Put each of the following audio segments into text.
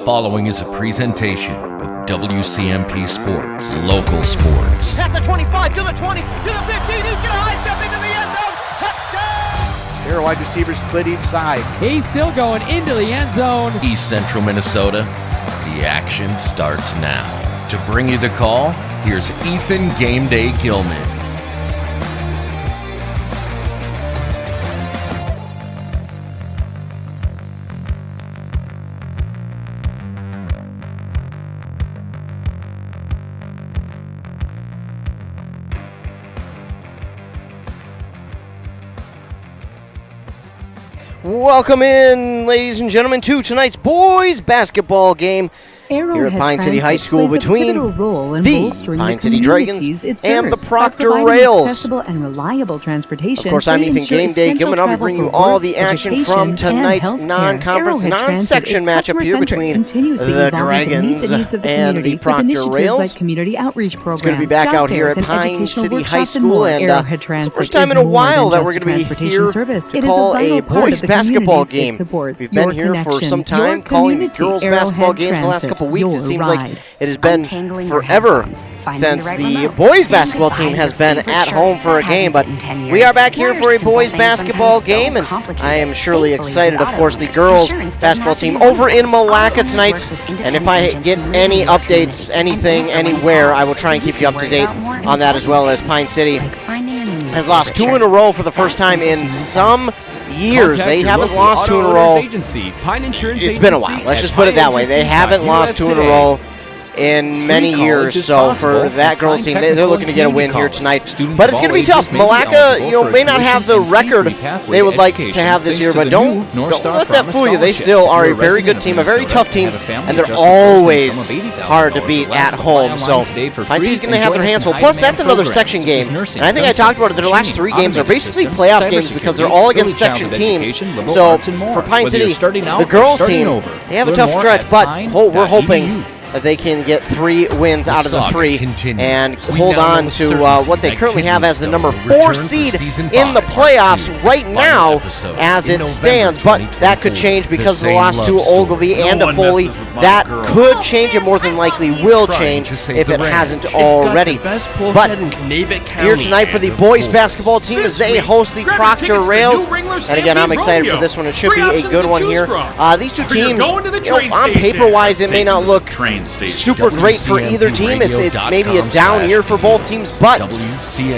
following is a presentation of WCMP Sports, local sports. Past the 25, to the 20, to the 15, he's gonna high step into the end zone, touchdown! Here, wide receivers split each side. He's still going into the end zone. East Central Minnesota, the action starts now. To bring you the call, here's Ethan Game Day Gilman. Welcome in, ladies and gentlemen, to tonight's boys basketball game here at Pine City High School between the Pine City Dragons and the Proctor Rails. Of course, I'm Ethan Game Day Gilman. I'll be bringing you all the action from tonight's non-conference, non-section matchup here between the Dragons and the Proctor Rails. It's going to be back out here at Pine City High School, and it's the first time in a while that we're going to be here to call a boys basketball game. We've been here for some time calling girls basketball games the last couple weeks. It seems like it has been forever since the boys basketball team has been at home for a game, but we are back here for a boys basketball game, and I am surely excited. Of course, the girls basketball team over in Malacca tonight, and if I get any updates, anything, anywhere, I will try and keep you up to date on that, as well as Pine City has lost 2 in a row for the first time in some years. They haven't lost 2 in a row. It's been a while. Let's just put it that way. They haven't lost 2 in a row in many years, so for that girls team, they're looking to get a win here tonight. But it's going to be tough. Malacca, may not have the record they would like to have this year, but don't let that fool you. They still are a very good team, a very tough team, and they're always hard to beat at home. So Pine City's going to have their hands full. Plus, that's another section game, and I think I talked about it. Their last 3 games are basically playoff games because they're all against section teams. So for Pine City, the girls team, they have a tough stretch, but we're hoping that they can get 3 wins out of the 3 and hold on to what they currently have as the number 4 seed in the playoffs right now as it stands. But that could change because of the loss to Ogilvie and to Foley. That could change. It more than likely will change if it hasn't already. But here tonight for the boys basketball team as they host the Proctor Rails. And again, I'm excited for this one. It should be a good one here. These 2 teams, on paper-wise, it may not look super great for either team. It's maybe a down year for both teams, but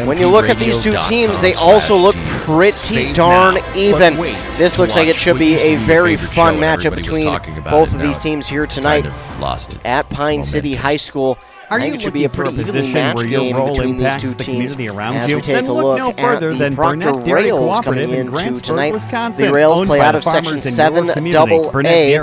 when you look at these 2 teams, they also look pretty darn even. This looks like it should be a very fun matchup between both of these teams here tonight at Pine City High School. I think it should be a pretty evenly matched game between these 2 teams as we take a look at the Proctor Rails coming into tonight. The Rails play out of Section 7AA,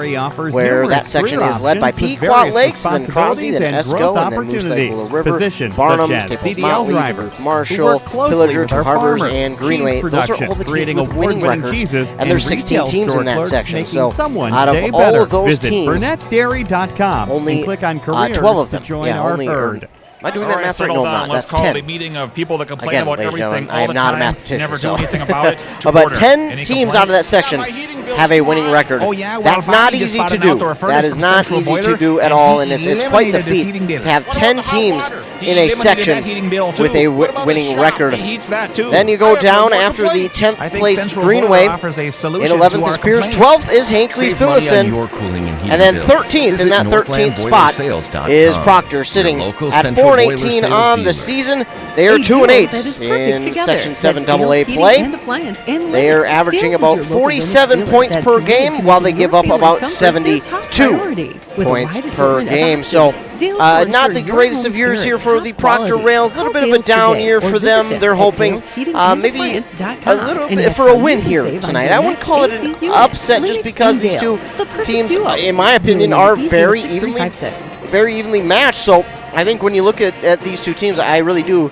where that section is led by Pequot Lakes, then Crosby, then Esco, and then Moose Lake Willow River, Barnum, Staples Motley, Marshall, Pillager, Two Harbors, and Greenway. Those are all the teams with winning records, and there's 16 teams in that section. So out of all of those teams, only 12 of them only earned. Am I doing that math right? No, I'm not. That's 10. Let's call a meeting of people that complain about everything all the time. I am not a mathematician, never do anything about it. But 10 teams out of that section have a winning record. That's not easy to do. That is not easy to do at all, and it's quite the feat to have 10 teams in a section with a winning record. Then you go down after the 10th place Greenway. In 11th is Pierce. 12th is Hankley Phillison. And then 13th in that 13th spot is Proctor, sitting at 4-18 on the season. They are 2-8 in Section 7 AA play. They are averaging about 47 points per game, while they give up about 72 points per game. So not the greatest of years here for the Proctor Rails. A little bit of a down year for them. They're hoping maybe a little bit for a win here tonight. I wouldn't call it an upset just because these 2 teams, in my opinion, are very evenly matched. So I think when you look at these 2 teams, I really do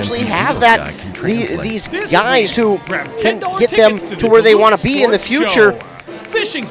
eventually have that these guys who can get them to where they want to be in the future.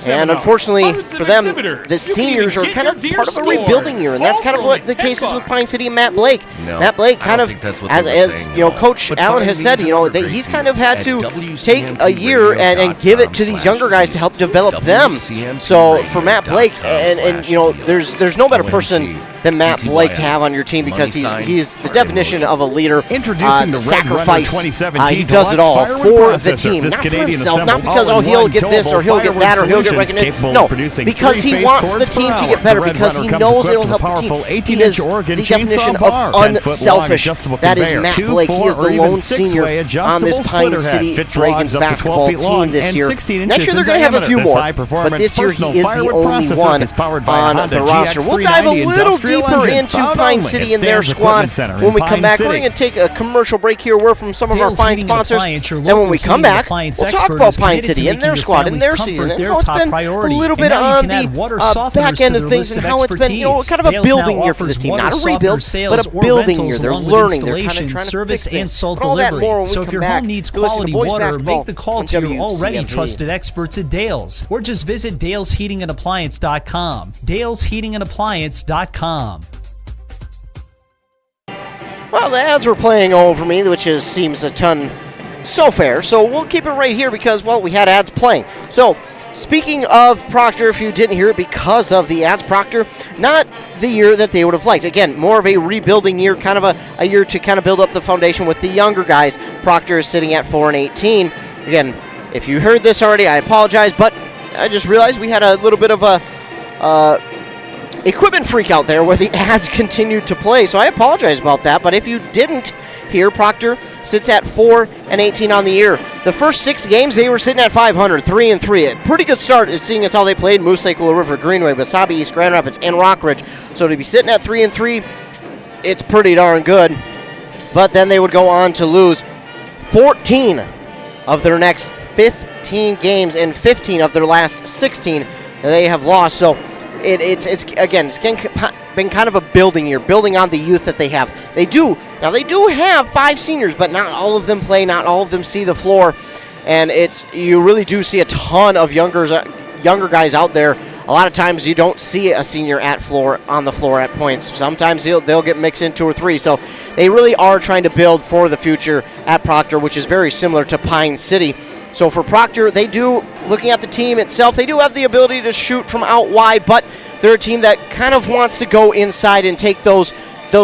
And unfortunately for them, the seniors are kind of part of a rebuilding year, and that's kind of what the case is with Pine City and Matt Blake. Matt Blake kind of, as you know, Coach Allen has said, you know, that he's kind of had to take a year and give it to these younger guys to help develop them. So for Matt Blake, and you know, there's no better person than Matt Blake to have on your team because he's the definition of a leader. Introducing the sacrifice. 2017 he does it all for the team, This not for Canadian himself, not assembled because he'll get this or he'll get that or he'll get Firewood recognition. No, producing because he 3 wants phase the team cords to per get better hour. The because Red he Runner knows comes it'll equipped help with the a team. powerful He is 18-inch Oregon the chainsaw definition bar, of 10-foot long unselfish. adjustable That is conveyor, Matt 2, Blake. He is 4, the or even lone senior 6-way on adjustable this Pine splitter City head. Fits Dragons logs up to 12 basketball feet long team this and year. 16 Next inches year they're in going to have a diameter. few This more, but high-performance this year he personal is the firewood only processor one is powered by a on Honda the roster. We'll dive a little industrial deeper engine, into found Pine only City at and their Stan's squad Equipment Center in when we Pine come back. City. We're going to take a commercial break here. We're from some of our Dale's fine Heating and sponsors. Appliance, your Then when local we come heating back, appliance we'll talk expert, about is Pine committed to City and making their your squad and family's their comfort season and their how it's top been priority. a little And bit now you on can add the water softeners back end to of their things list and of how it's been, expertise. kind of a Dale's building now year for this offers team. water Not a softener rebuild, sales but a or building year. rentals They're along with learning. They're kind of installation, trying to service, fix and things. salt But all that delivery. more when we So if come your back. home needs You're listening to quality Boys water, Basketball make the call on to your already WCMP. trusted experts at Dale's, or just visit dalesheatingandappliance.com. dalesheatingandappliance.com. Well, the ads were playing over me, which seems a ton so fair. So we'll keep it right here because, well, we had ads playing. So speaking of Proctor, if you didn't hear it because of the ads, Proctor, not the year that they would have liked. Again, more of a rebuilding year, kind of a year to kind of build up the foundation with the younger guys. Proctor is sitting at 4-18. Again, if you heard this already, I apologize, but I just realized we had a little bit of a equipment freak out there where the ads continued to play, so I apologize about that. But if you didn't hear, Proctor sits at 4-18 on the year. The first 6 games, they were sitting at 500, 3-3. A pretty good start is seeing as how they played Moose Lake, Willow River, Greenway, Wasabi, East Grand Rapids, and Rockridge. So to be sitting at 3-3, it's pretty darn good. But then they would go on to lose 14 of their next 15 games and 15 of their last 16 they have lost. So it's been kind of a building year, building on the youth that they have. They do have 5 seniors, but not all of them play, not all of them see the floor, and you really do see a ton of younger guys out there. A lot of times you don't see a senior on the floor at points. Sometimes they'll get mixed in 2 or 3. So they really are trying to build for the future at Proctor, which is very similar to Pine City. So for Proctor, looking at the team itself, they do have the ability to shoot from out wide, but they're a team that kind of wants to go inside and take those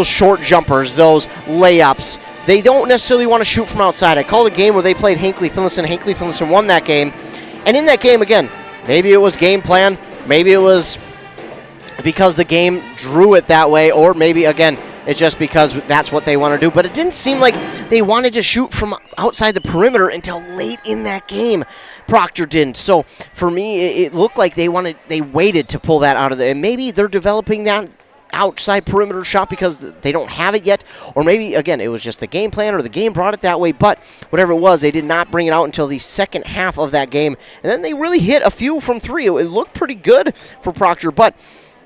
short jumpers, those layups. They don't necessarily want to shoot from outside. I called a game where they played Hinckley-Finlayson. Hinckley-Finlayson won that game. And in that game, again, maybe it was game plan, maybe it was because the game drew it that way, or maybe, again, it's just because that's what they want to do. But it didn't seem like they wanted to shoot from outside the perimeter until late in that game. Proctor didn't. So for me, it looked like they waited to pull that out of there. And maybe they're developing that outside perimeter shot because they don't have it yet. Or maybe, again, it was just the game plan or the game brought it that way. But whatever it was, they did not bring it out until the second half of that game. And then they really hit a few from 3. It looked pretty good for Proctor. But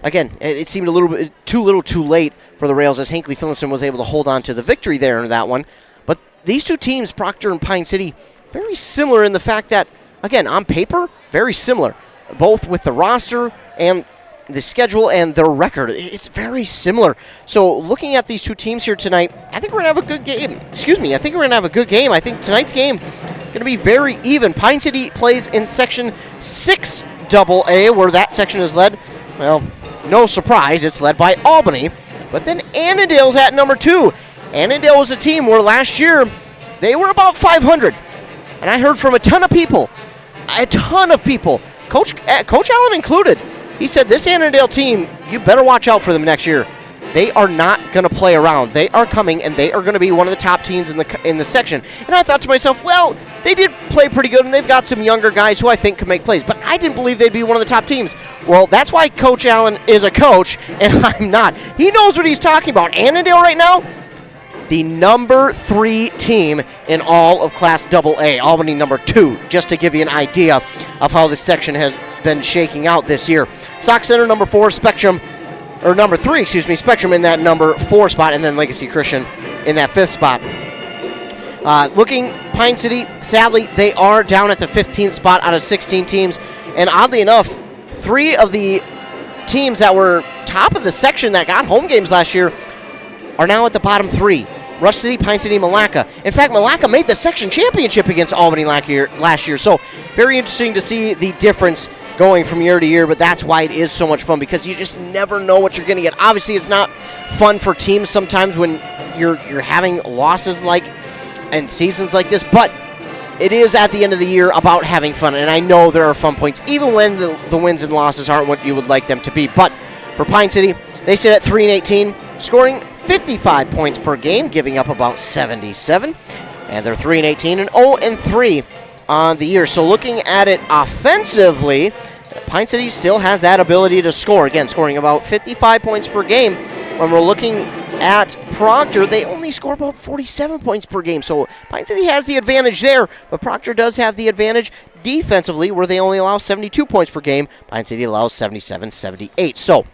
again, it seemed a little bit too late for the Rails as Hinckley-Finlayson was able to hold on to the victory there in that one. But these two teams, Proctor and Pine City, very similar in the fact that, again, on paper, very similar. Both with the roster and the schedule and their record. It's very similar. So looking at these two teams here tonight, I think we're going to have a good game. I think we're going to have a good game. I think tonight's game is going to be very even. Pine City plays in Section 6 AA, where that section is led, well, no surprise, it's led by Albany. But then Annandale's at number 2. Annandale was a team where last year they were about 500. And I heard from a ton of people, Coach Allen included. He said, this Annandale team, you better watch out for them next year. They are not going to play around. They are coming, and they are going to be one of the top teams in the section. And I thought to myself, well, they did play pretty good, and they've got some younger guys who I think can make plays. But I didn't believe they'd be one of the top teams. Well, that's why Coach Allen is a coach, and I'm not. He knows what he's talking about. Annandale right now, the number 3 team in all of Class AA. Albany number 2, just to give you an idea of how this section has been shaking out this year. Sauk Center number 4, Spectrum in that number 4 spot, and then Legacy Christian in that 5th spot. Looking, Pine City, sadly, they are down at the 15th spot out of 16 teams, and oddly enough, 3 of the teams that were top of the section that got home games last year are now at the bottom 3. Rush City, Pine City, Malacca. In fact, Malacca made the section championship against Albany last year, so very interesting to see the difference going from year to year, but that's why it is so much fun, because you just never know what you're going to get. Obviously, it's not fun for teams sometimes when you're having losses and seasons like this, but it is at the end of the year about having fun, and I know there are fun points, even when the wins and losses aren't what you would like them to be. But for Pine City, they sit at 3-18, scoring 55 points per game, giving up about 77, and they're 3-18 and 0-3 on the year. So looking at it offensively, Pine City still has that ability to score. Again, scoring about 55 points per game. When we're looking at Proctor, they only score about 47 points per game. So Pine City has the advantage there, but Proctor does have the advantage defensively, where they only allow 72 points per game. Pine City allows 77, 78. So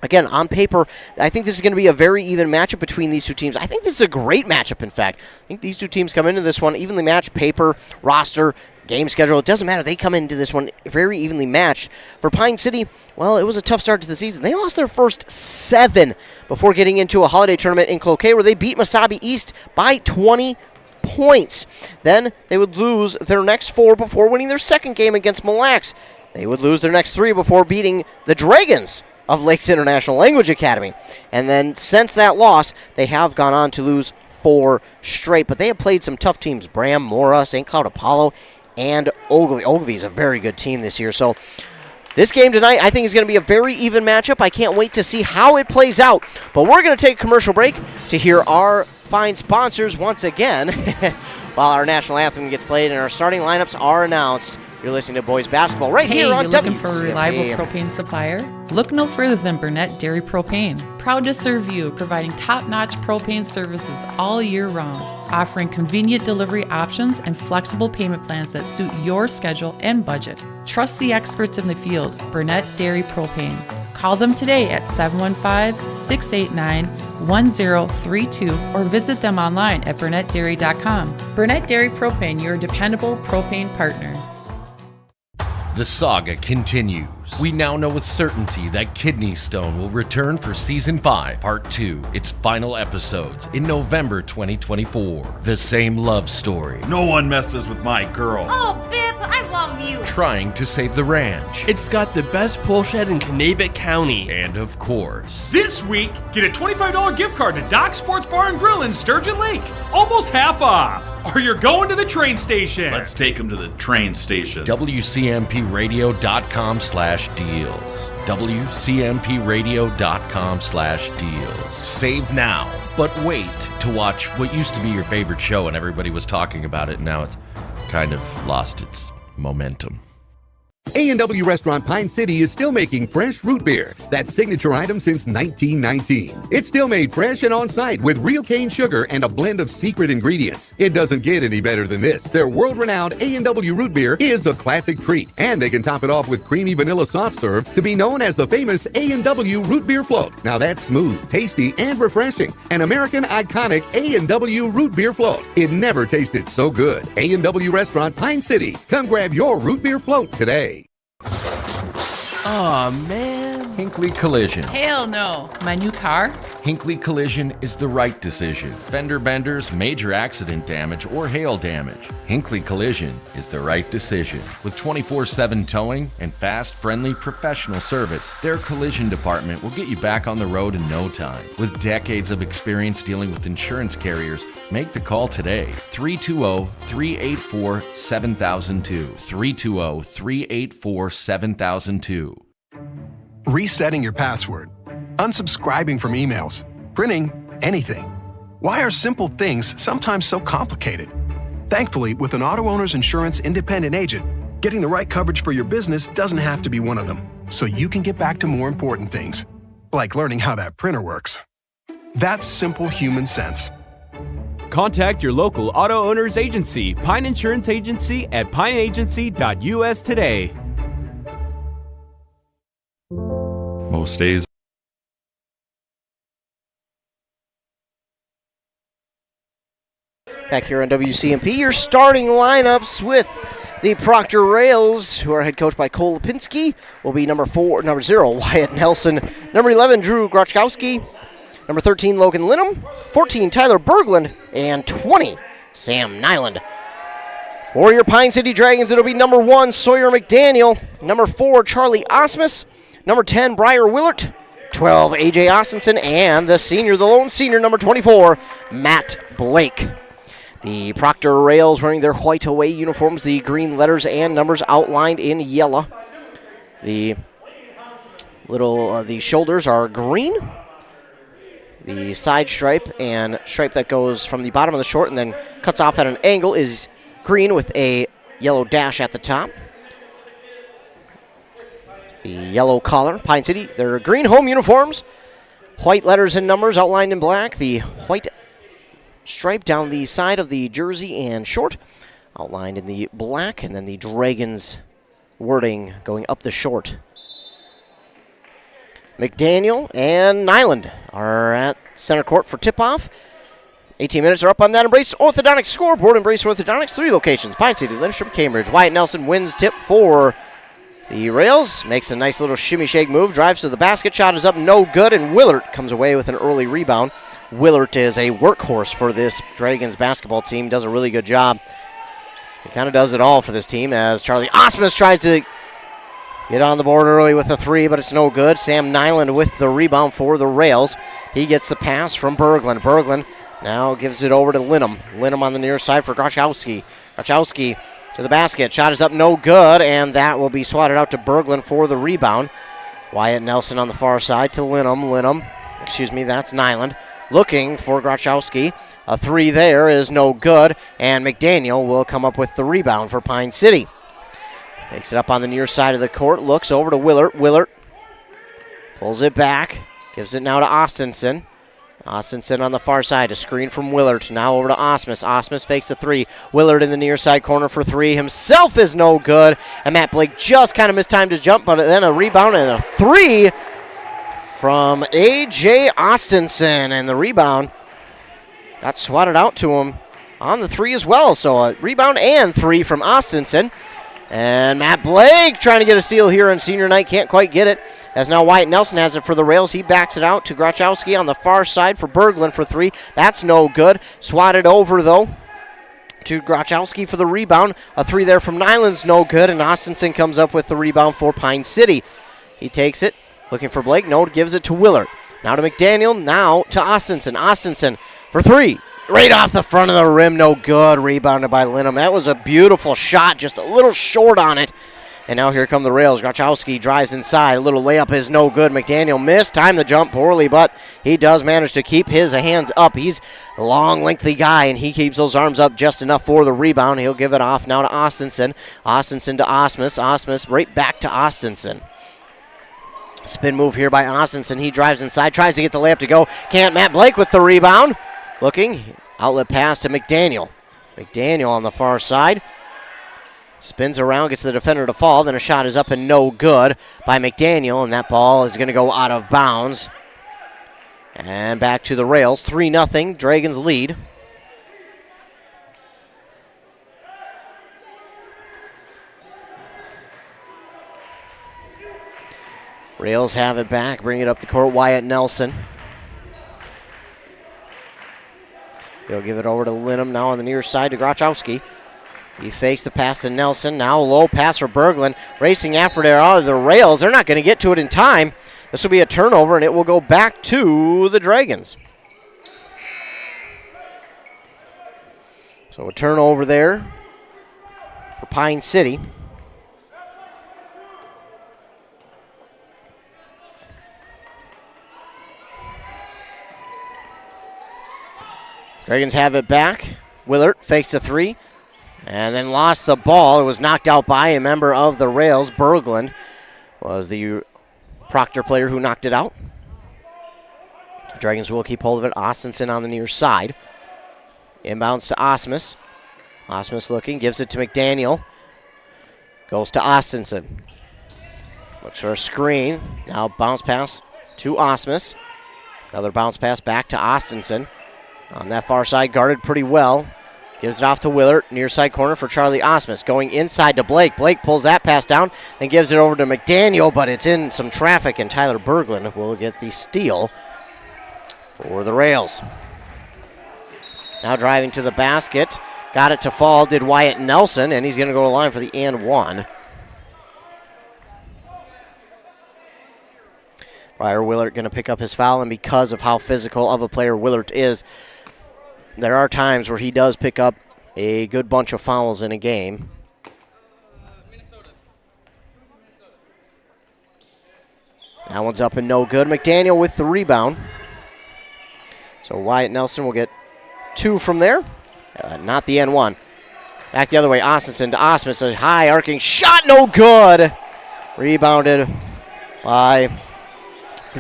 again, on paper, I think this is going to be a very even matchup between these two teams. I think this is a great matchup, in fact. I think these two teams come into this one evenly matched, paper, roster, game schedule. It doesn't matter. They come into this one very evenly matched. For Pine City, well, it was a tough start to the season. They lost their first 7 before getting into a holiday tournament in Cloquet, where they beat Mesabi East by 20 points. Then they would lose their next 4 before winning their second game against Mille Lacs. They would lose their next 3 before beating the Dragons of Lakes International Language Academy. And then since that loss, they have gone on to lose 4 straight. But they have played some tough teams: Bram, Mora, St. Cloud Apollo, and Ogilvie. Ogilvie is a very good team this year. So this game tonight, I think, is going to be a very even matchup. I can't wait to see how it plays out. But we're going to take a commercial break to hear our fine sponsors once again while our national anthem gets played and our starting lineups are announced. You're listening to Boys Basketball right here on WCMP. Looking for a reliable propane supplier? Look no further than Burnett Dairy Propane. Proud to serve you, providing top-notch propane services all year round, offering convenient delivery options and flexible payment plans that suit your schedule and budget. Trust the experts in the field, Burnett Dairy Propane. Call them today at 715-689-1032 or visit them online at burnettdairy.com. Burnett Dairy Propane, your dependable propane partner. The saga continues. We now know with certainty that Kidney Stone will return for Season 5, Part 2, its final episodes, in November 2024. The same love story. No one messes with my girl. Oh, Bip, I love you. Trying to save the ranch. It's got the best pole shed in Kanabec County. And of course, This week, get a $25 gift card to Doc Sports Bar and Grill in Sturgeon Lake. Almost half off. Or you're going to the train station. Let's take them to the train station. WCMPradio.com/deals. WCMPradio.com/deals. Save now, but wait to watch what used to be your favorite show and everybody was talking about it. Now it's kind of lost its momentum. A&W Restaurant Pine City is still making fresh root beer, that signature item since 1919. It's still made fresh and on-site with real cane sugar and a blend of secret ingredients. It doesn't get any better than this. Their world-renowned A&W root beer is a classic treat, and they can top it off with creamy vanilla soft serve to be known as the famous A&W root beer float. Now that's smooth, tasty, and refreshing. An American iconic A&W root beer float. It never tasted so good. A&W Restaurant Pine City. Come grab your root beer float today. Aw, man. Hinckley Collision. Hell no. My new car? Hinckley Collision is the right decision. Fender benders, major accident damage, or hail damage. Hinckley Collision is the right decision. With 24/7 towing and fast, friendly, professional service, their collision department will get you back on the road in no time. With decades of experience dealing with insurance carriers, make the call today. 320-384-7002. 320-384-7002. Resetting your password, unsubscribing from emails, printing anything. Why are simple things sometimes so complicated? Thankfully, with an auto owner's insurance independent agent, getting the right coverage for your business doesn't have to be one of them, so you can get back to more important things, like learning how that printer works. That's simple human sense. Contact your local auto owner's agency, Pine Insurance Agency, at pineagency.us today. Most days. Back here on WCMP, your starting lineups with the Proctor Rails, who are head coached by Cole Lipinski, will be number 0, Wyatt Nelson, number 11, Drew Grochkowski, number 13, Logan Linham, 14, Tyler Berglund, and 20, Sam Nyland. For your Pine City Dragons, it'll be number 1, Sawyer McDaniel. Number 4, Charlie Osmus. Number 10, Briar Willert. 12, A.J. Austinson. And the senior, the lone senior, number 24, Matt Blake. The Proctor Rails wearing their white away uniforms, the green letters and numbers outlined in yellow. The shoulders are green. The side stripe and stripe that goes from the bottom of the short and then cuts off at an angle is green with a yellow dash at the top. The yellow collar, Pine City, their green home uniforms. White letters and numbers outlined in black. The white stripe down the side of the jersey and short outlined in the black. And then the Dragons wording going up the short. McDaniel and Nyland are at center court for tip-off. 18 minutes are up on that Embrace Orthodontics scoreboard. Embrace Orthodontics, 3 locations. Pine City, Lindstrom, Cambridge. Wyatt Nelson wins tip for the Rails. Makes a nice little shimmy shake move. Drives to the basket. Shot is up, no good. And Willert comes away with an early rebound. Willert is a workhorse for this Dragons basketball team. Does a really good job. He kind of does it all for this team as Charlie Osmus tries to get on the board early with a 3, but it's no good. Sam Nyland with the rebound for the Rails. He gets the pass from Berglund. Berglund now gives it over to Linham. Linham on the near side for Grachowski. Grachowski to the basket. Shot is up, no good, and that will be swatted out to Berglund for the rebound. Wyatt Nelson on the far side to Linham. That's Nyland. Looking for Grachowski. A 3 there is no good, and McDaniel will come up with the rebound for Pine City. Takes it up on the near side of the court, looks over to Willert. Willert pulls it back, gives it now to Austinson. Austinson on the far side, a screen from Willert. Now over to Osmus. Osmus fakes a 3. Willert in the near side corner for 3. Himself is no good, and Matt Blake just kind of mistimed his jump, but then a rebound and a 3 from A.J. Austinson, and the rebound got swatted out to him on the 3 as well. So a rebound and 3 from Austinson. And Matt Blake trying to get a steal here on senior night. Can't quite get it. As now Wyatt Nelson has it for the Rails. He backs it out to Grachowski on the far side for Berglund for 3. That's no good. Swatted over, though, to Grachowski for the rebound. A 3 there from Nyland's no good. And Austinson comes up with the rebound for Pine City. He takes it. Looking for Blake. No, gives it to Willert. Now to McDaniel. Now to Austinson. Austinson for 3. Right off the front of the rim, no good. Rebounded by Linham. That was a beautiful shot, just a little short on it. And now here come the Rails. Grachowski drives inside. A little layup is no good. McDaniel missed. Timed the jump poorly, but he does manage to keep his hands up. He's a long, lengthy guy, and he keeps those arms up just enough for the rebound. He'll give it off now to Austinson. Austinson to Osmus. Osmus right back to Austinson. Spin move here by Austinson. He drives inside, tries to get the layup to go. Can't. Matt Blake with the rebound. Looking, outlet pass to McDaniel. McDaniel on the far side. Spins around, gets the defender to fall. Then a shot is up and no good by McDaniel, and that ball is going to go out of bounds. And back to the Rails. 3-0, Dragons lead. Rails have it back, bring it up the court. Wyatt Nelson. He'll give it over to Linham now on the near side to Grachowski. He fakes the pass to Nelson. Now low pass for Berglund. Racing after it out of the Rails. They're not going to get to it in time. This will be a turnover, and it will go back to the Dragons. So a turnover there for Pine City. Dragons have it back. Willert fakes a 3 and then lost the ball. It was knocked out by a member of the Rails. Berglund was the Proctor player who knocked it out. Dragons will keep hold of it. Austinson on the near side. Inbounds to Osmus. Osmus looking, gives it to McDaniel. Goes to Austinson. Looks for a screen. Now bounce pass to Osmus. Another bounce pass back to Austinson. On that far side, guarded pretty well. Gives it off to Willert, near side corner for Charlie Osmus. Going inside to Blake. Blake pulls that pass down and gives it over to McDaniel, but it's in some traffic, and Tyler Berglund will get the steal for the Rails. Now driving to the basket Got it to fall, did Wyatt Nelson, and he's going to go to the line for the and one. Briar Willert going to pick up his foul, and because of how physical of a player Willert is, there are times where he does pick up a good bunch of fouls in a game. That one's up and no good. McDaniel with the rebound. So Wyatt Nelson will get 2 from there. Not the N1. Back the other way, Ossenson to Osmus. A high arcing shot, no good. Rebounded by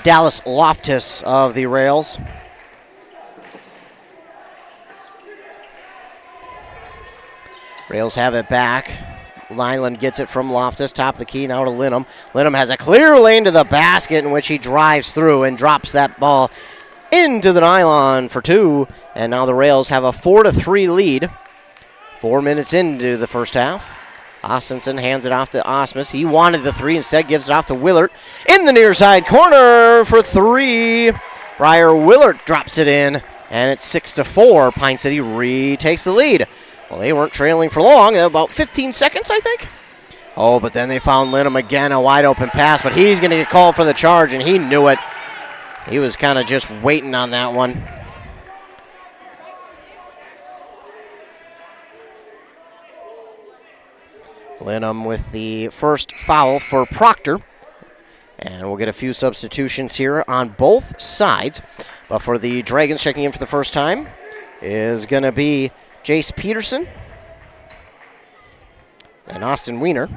Dallas Loftus of the Rails. Rails have it back. Nyland gets it from Loftus, top of the key, now to Linham. Linham has a clear lane to the basket in which he drives through and drops that ball into the nylon for 2. And now the Rails have a 4-3 lead. 4 minutes into the first half. Ossenson hands it off to Osmus. He wanted the 3, instead gives it off to Willert. In the near side corner for 3. Briar Willert drops it in, and it's 6-4. Pine City retakes the lead. Well, they weren't trailing for long, about 15 seconds, I think. Oh, but then they found Linham again, a wide open pass, but he's going to get called for the charge, and he knew it. He was kind of just waiting on that one. Linham with the first foul for Proctor. And we'll get a few substitutions here on both sides. But for the Dragons, checking in for the first time is going to be Jace Peterson and Austin Wiener.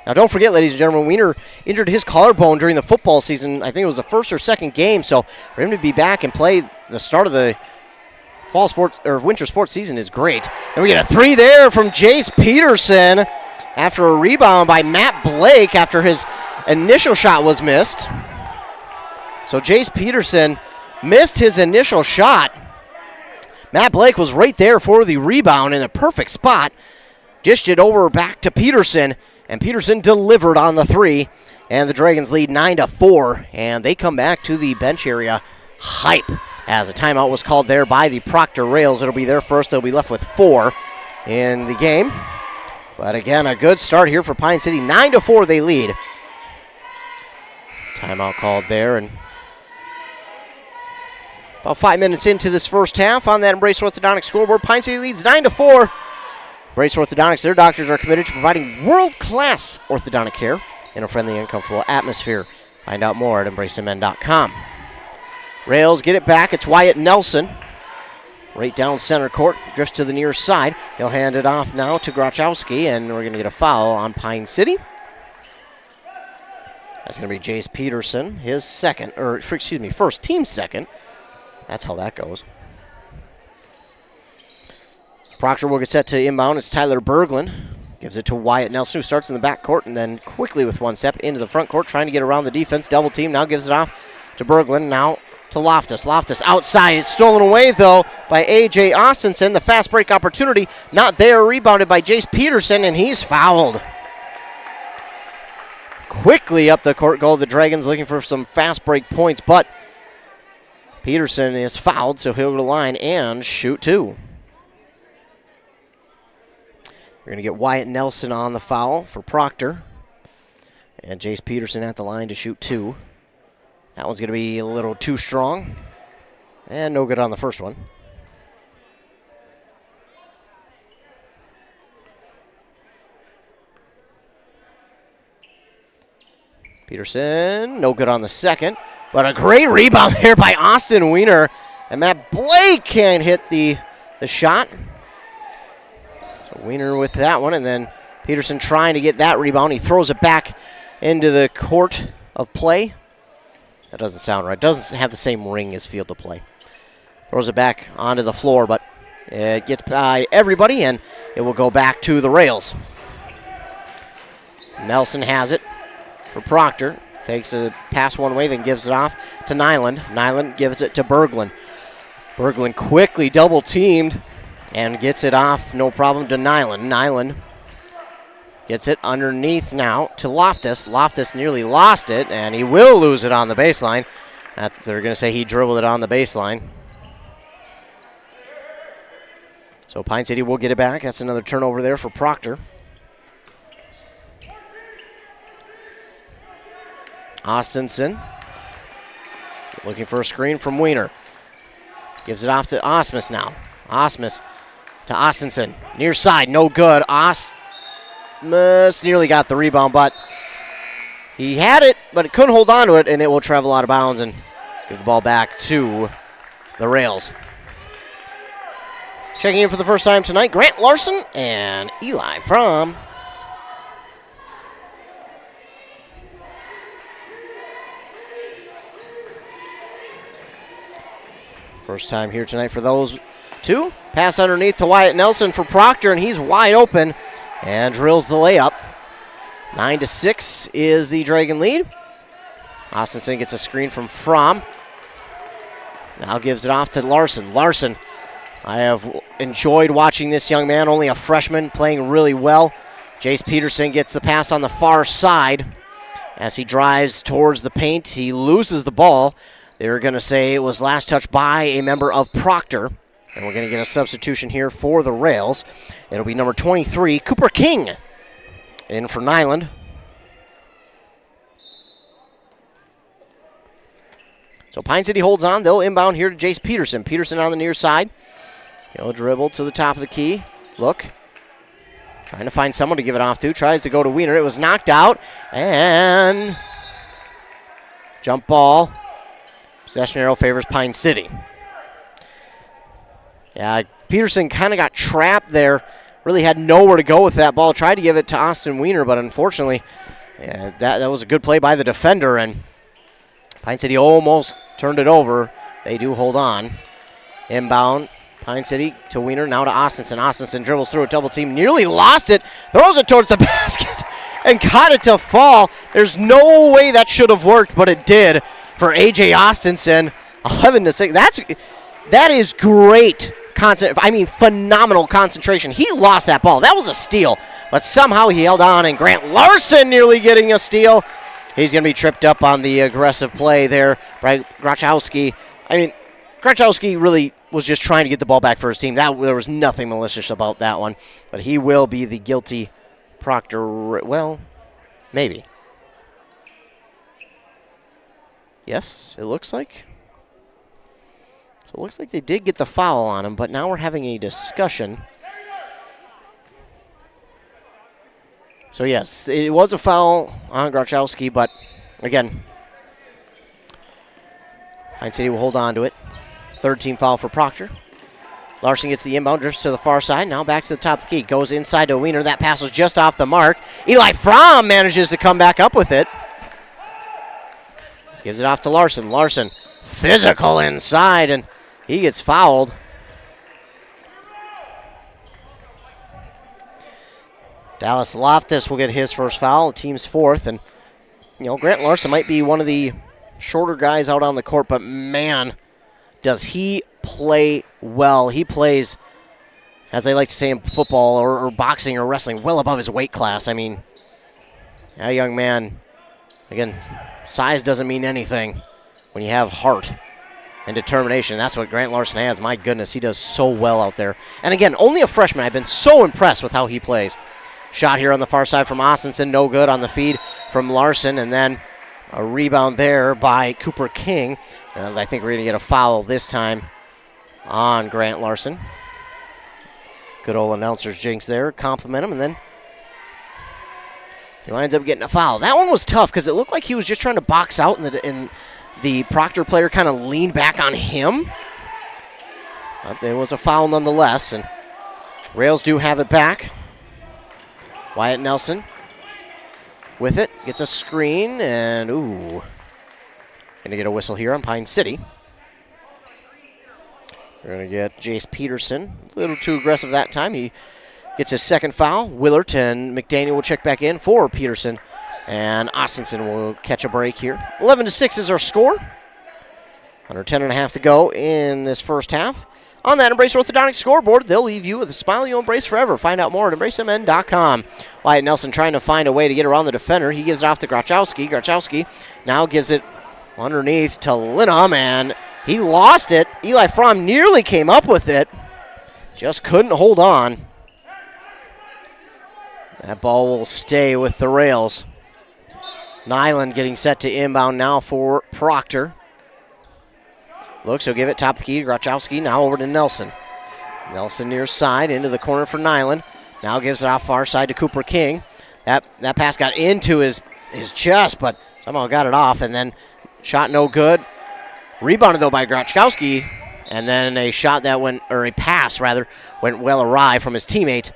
Now, don't forget, ladies and gentlemen, Wiener injured his collarbone during the football season. I think it was the first or second game. So for him to be back and play the start of the fall sports or winter sports season is great. And we get a 3 there from Jace Peterson after a rebound by Matt Blake after his initial shot was missed. So Jace Peterson missed his initial shot. Matt Blake was right there for the rebound in a perfect spot. Dished it over back to Peterson, and Peterson delivered on the 3. And the Dragons lead 9-4, and they come back to the bench area hype as a timeout was called there by the Proctor Rails. It'll be their first. They'll be left with 4 in the game. But again, a good start here for Pine City. 9-4 they lead. Timeout called there, and about 5 minutes into this first half on that Embrace Orthodontics scoreboard, Pine City leads 9-4. Embrace Orthodontics, their doctors are committed to providing world-class orthodontic care in a friendly and comfortable atmosphere. Find out more at embracemn.com. Rails get it back. It's Wyatt Nelson. Right down center court, drifts to the near side. He'll hand it off now to Grochowski, and we're going to get a foul on Pine City. That's going to be Jace Peterson, his first team second. That's how that goes. Proctor will get set to inbound. It's Tyler Berglund. Gives it to Wyatt Nelson, who starts in the back court and then quickly with one step into the front court, trying to get around the defense. Double team, now gives it off to Berglund. Now to Loftus. Loftus outside. It's stolen away, though, by A.J. Ossenson. The fast break opportunity not there. Rebounded by Jace Peterson, and he's fouled. Quickly up the court go the Dragons, looking for some fast break points, but Peterson is fouled, so he'll go to the line and shoot 2. We're going to get Wyatt Nelson on the foul for Proctor. And Jace Peterson at the line to shoot 2. That one's going to be a little too strong. And no good on the first one. Peterson, no good on the second. But a great rebound there by Austin Wiener. And Matt Blake can't hit the shot. So Wiener with that one. And then Peterson trying to get that rebound. He throws it back into the court of play. That doesn't sound right. Doesn't have the same ring as field of play. Throws it back onto the floor, but it gets by everybody, and it will go back to the Rails. Nelson has it for Proctor. Fakes a pass one way, then gives it off to Nyland. Nyland gives it to Berglund. Berglund quickly double-teamed and gets it off, no problem, to Nyland. Nyland gets it underneath now to Loftus. Loftus nearly lost it, and he will lose it on the baseline. They're going to say he dribbled it on the baseline. So Pine City will get it back. That's another turnover there for Proctor. Austinson looking for a screen from Wiener. Gives it off to Osmus now. Osmus to Austinson. Near side, no good. Osmus nearly got the rebound, but he had it, but it couldn't hold on to it, and it will travel out of bounds and give the ball back to the Rails. Checking in for the first time tonight, Grant Larson and Eli Fromm. First time here tonight for those two. Pass underneath to Wyatt Nelson for Proctor, and he's wide open and drills the layup. 9-6 is the Dragon lead. Austinson gets a screen from Fromm. Now gives it off to Larson. Larson, I have enjoyed watching this young man, only a freshman, playing really well. Jace Peterson gets the pass on the far side. As he drives towards the paint, he loses the ball. They're going to say it was last touched by a member of Proctor. And we're going to get a substitution here for the Rails. It'll be number 23, Cooper King, in for Nyland. So Pine City holds on. They'll inbound here to Jace Peterson. Peterson on the near side. He'll dribble to the top of the key. Look. Trying to find someone to give it off to. Tries to go to Wiener. It was knocked out. And jump ball. Possession arrow favors Pine City. Yeah, Peterson kind of got trapped there. Really had nowhere to go with that ball. Tried to give it to Austin Wiener, but unfortunately, that was a good play by the defender, and Pine City almost turned it over. They do hold on. Inbound, Pine City to Wiener, now to Austinson. Austinson dribbles through a double team, nearly lost it, throws it towards the basket, and got it to fall. There's no way that should have worked, but it did for A.J. Austinson. 11-6. That is great. Phenomenal concentration. He lost that ball. That was a steal, but somehow he held on, and Grant Larson nearly getting a steal. He's going to be tripped up on the aggressive play there. Grachowski really was just trying to get the ball back for his team. There was nothing malicious about that one, but he will be the guilty Proctor. Well, maybe. Yes, it looks like. So it looks like they did get the foul on him, but now we're having a discussion. So yes, it was a foul on Grachowski, but again, Pine City will hold on to it. Third team foul for Proctor. Larson gets the inbound, drifts to the far side, now back to the top of the key. Goes inside to Wiener. That pass was just off the mark. Eli Fromm manages to come back up with it. Gives it off to Larson. Larson, physical inside, and he gets fouled. Dallas Loftus will get his first foul, team's fourth, and Grant Larson might be one of the shorter guys out on the court, but man, does he play well. He plays, as they like to say in football or boxing or wrestling, well above his weight class. I mean, that young man, again, size doesn't mean anything when you have heart and determination. That's what Grant Larson has. My goodness, he does so well out there. And again, only a freshman. I've been so impressed with how he plays. Shot here on the far side from Austinson, no good on the feed from Larson, and then a rebound there by Cooper King. And I think we're going to get a foul this time on Grant Larson. Good old announcer's jinx there. Compliment him, and then he winds up getting a foul. That one was tough because it looked like he was just trying to box out, and the Proctor player kind of leaned back on him. But there was a foul nonetheless, and Rails do have it back. Wyatt Nelson with it, gets a screen, and going to get a whistle here on Pine City. We're going to get Jace Peterson, a little too aggressive that time. He gets his second foul. Willert and McDaniel will check back in for Peterson, and Austinson will catch a break here. 11-6 is our score. Under 10.5 to go in this first half. On that Embrace Orthodontics scoreboard, they'll leave you with a smile you'll embrace forever. Find out more at embracemn.com. Wyatt Nelson trying to find a way to get around the defender. He gives it off to Grachowski. Grachowski now gives it underneath to Linham, and he lost it. Eli Fromm nearly came up with it. Just couldn't hold on. That ball will stay with the Rails. Nyland getting set to inbound now for Proctor. Looks, he'll give it top of the key to Grachowski. Now over to Nelson. Nelson near side, into the corner for Nyland. Now gives it off far side to Cooper King. That pass got into his chest, but somehow got it off, and then shot no good. Rebounded, though, by Grachowski, and then a pass, went well awry from his teammate,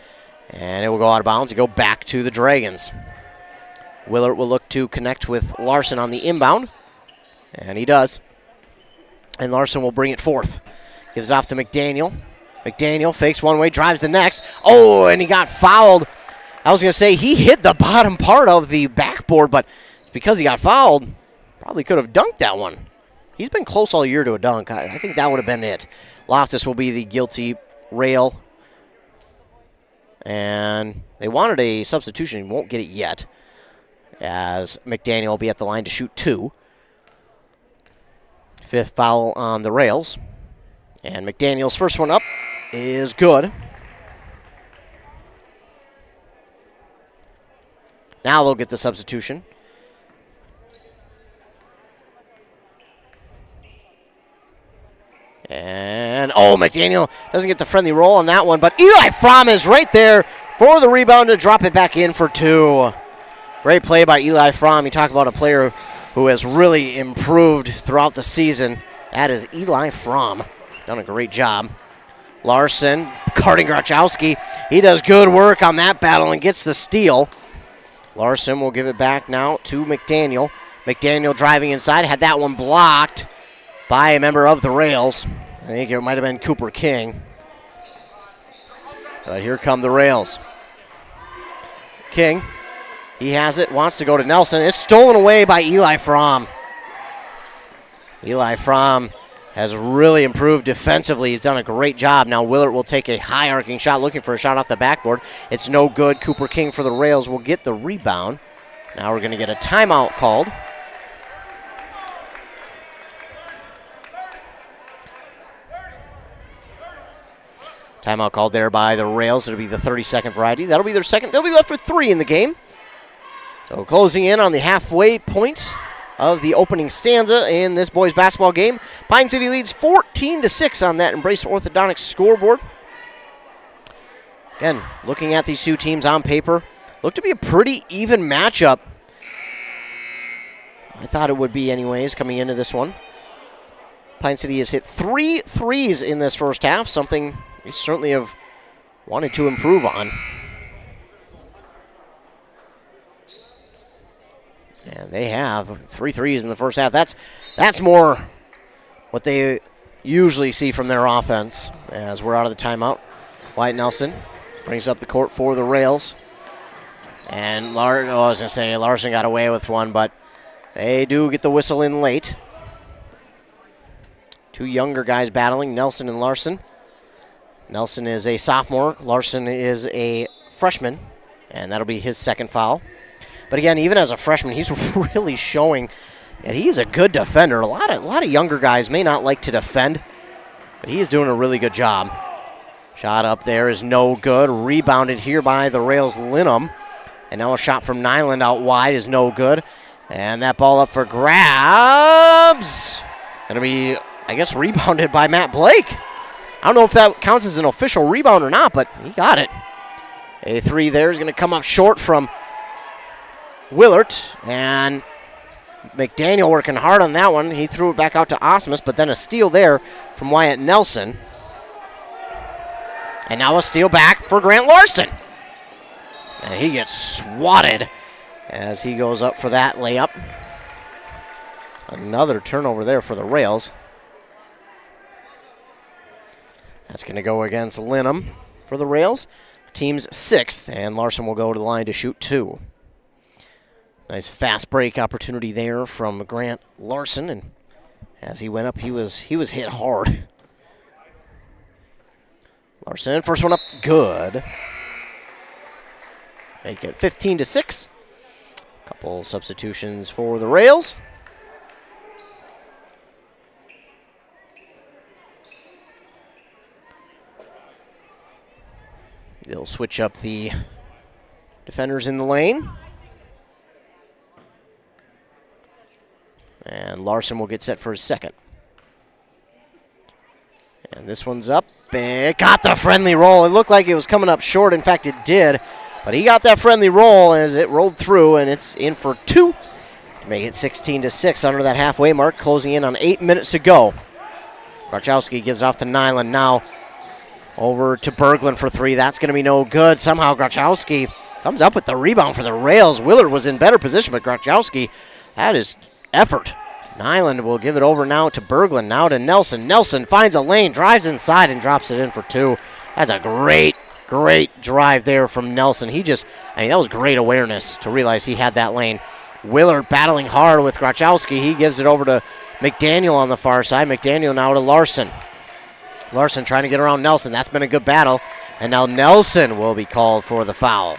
and it will go out of bounds and go back to the Dragons. Willard will look to connect with Larson on the inbound, and he does. And Larson will bring it forth. Gives it off to McDaniel. McDaniel fakes one way, drives the next. Oh, and he got fouled. I was going to say he hit the bottom part of the backboard, but because he got fouled, probably could have dunked that one. He's been close all year to a dunk. I think that would have been it. Loftus will be the guilty Rail. And they wanted a substitution. Won't get it yet, as McDaniel will be at the line to shoot 2. 5th foul on the Rails. And McDaniel's first one up is good. Now they'll get the substitution. And, McDaniel doesn't get the friendly roll on that one, but Eli Fromm is right there for the rebound to drop it back in for 2. Great play by Eli Fromm. You talk about a player who has really improved throughout the season. That is Eli Fromm. Done a great job. Larson, carting Grachowski. He does good work on that battle and gets the steal. Larson will give it back now to McDaniel. McDaniel driving inside, had that one blocked by a member of the Rails. I think it might have been Cooper King. But here come the Rails. King, he has it, wants to go to Nelson. It's stolen away by Eli Fromm. Eli Fromm has really improved defensively. He's done a great job. Now Willard will take a high arcing shot, looking for a shot off the backboard. It's no good. Cooper King for the Rails will get the rebound. Now we're going to get a timeout called. Timeout called there by the Rails. It'll be the 30-second variety. That'll be their second. They'll be left with 3 in the game. So closing in on the halfway point of the opening stanza in this boys basketball game. Pine City leads 14-6 on that Embrace Orthodontics scoreboard. Again, looking at these two teams on paper, look to be a pretty even matchup. I thought it would be anyways coming into this one. Pine City has hit 3 threes in this first half, something they certainly have wanted to improve on. And they have 3 threes in the first half. That's more what they usually see from their offense as we're out of the timeout. Wyatt Nelson brings up the court for the Rails. And Larson got away with one, but they do get the whistle in late. 2 younger guys battling, Nelson and Larson. Nelson is a sophomore. Larson is a freshman, and that'll be his second foul. But again, even as a freshman, he's really showing that he's a good defender. A lot of younger guys may not like to defend, but he is doing a really good job. Shot up there is no good. Rebounded here by the Rails Linham. And now a shot from Nyland out wide is no good. And that ball up for grabs. Going to be, I guess, rebounded by Matt Blake. I don't know if that counts as an official rebound or not, but he got it. A 3 there is going to come up short from Willard, and McDaniel working hard on that one. He threw it back out to Osmus, but then a steal there from Wyatt Nelson. And now a steal back for Grant Larson. And he gets swatted as he goes up for that layup. Another turnover there for the Rails. That's going to go against Linham for the Rails. Team's 6th, and Larson will go to the line to shoot 2. Nice fast break opportunity there from Grant Larson, and as he went up, he was hit hard. Larson, first one up, good. Make it 15-6. Couple substitutions for the Rails. They'll switch up the defenders in the lane. And Larson will get set for his second. And this one's up. It got the friendly roll. It looked like it was coming up short. In fact, it did. But he got that friendly roll as it rolled through, and it's in for 2. Make it 16-6 under that halfway mark, closing in on 8 minutes to go. Grachowski gives it off to Nyland. Now over to Berglund for 3. That's going to be no good. Somehow Grachowski comes up with the rebound for the Rails. Willard was in better position, but Grachowski had his effort. Nyland will give it over now to Berglund. Now to Nelson. Nelson finds a lane, drives inside, and drops it in for 2. That's a great drive there from Nelson. That was great awareness to realize he had that lane. Willard battling hard with Grachowski. He gives it over to McDaniel on the far side. McDaniel now to Larson. Larson trying to get around Nelson. That's been a good battle. And now Nelson will be called for the foul.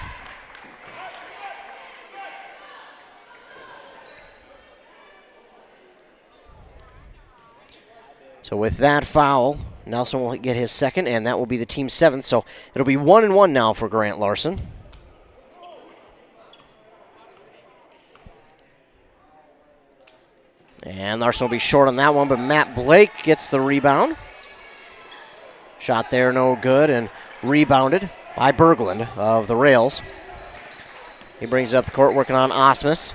So with that foul, Nelson will get his second, and that will be the team's 7th. So it'll be 1-1 now for Grant Larson. And Larson will be short on that one, but Matt Blake gets the rebound. Shot there, no good, and rebounded by Berglund of the Rails. He brings it up the court, working on Osmus.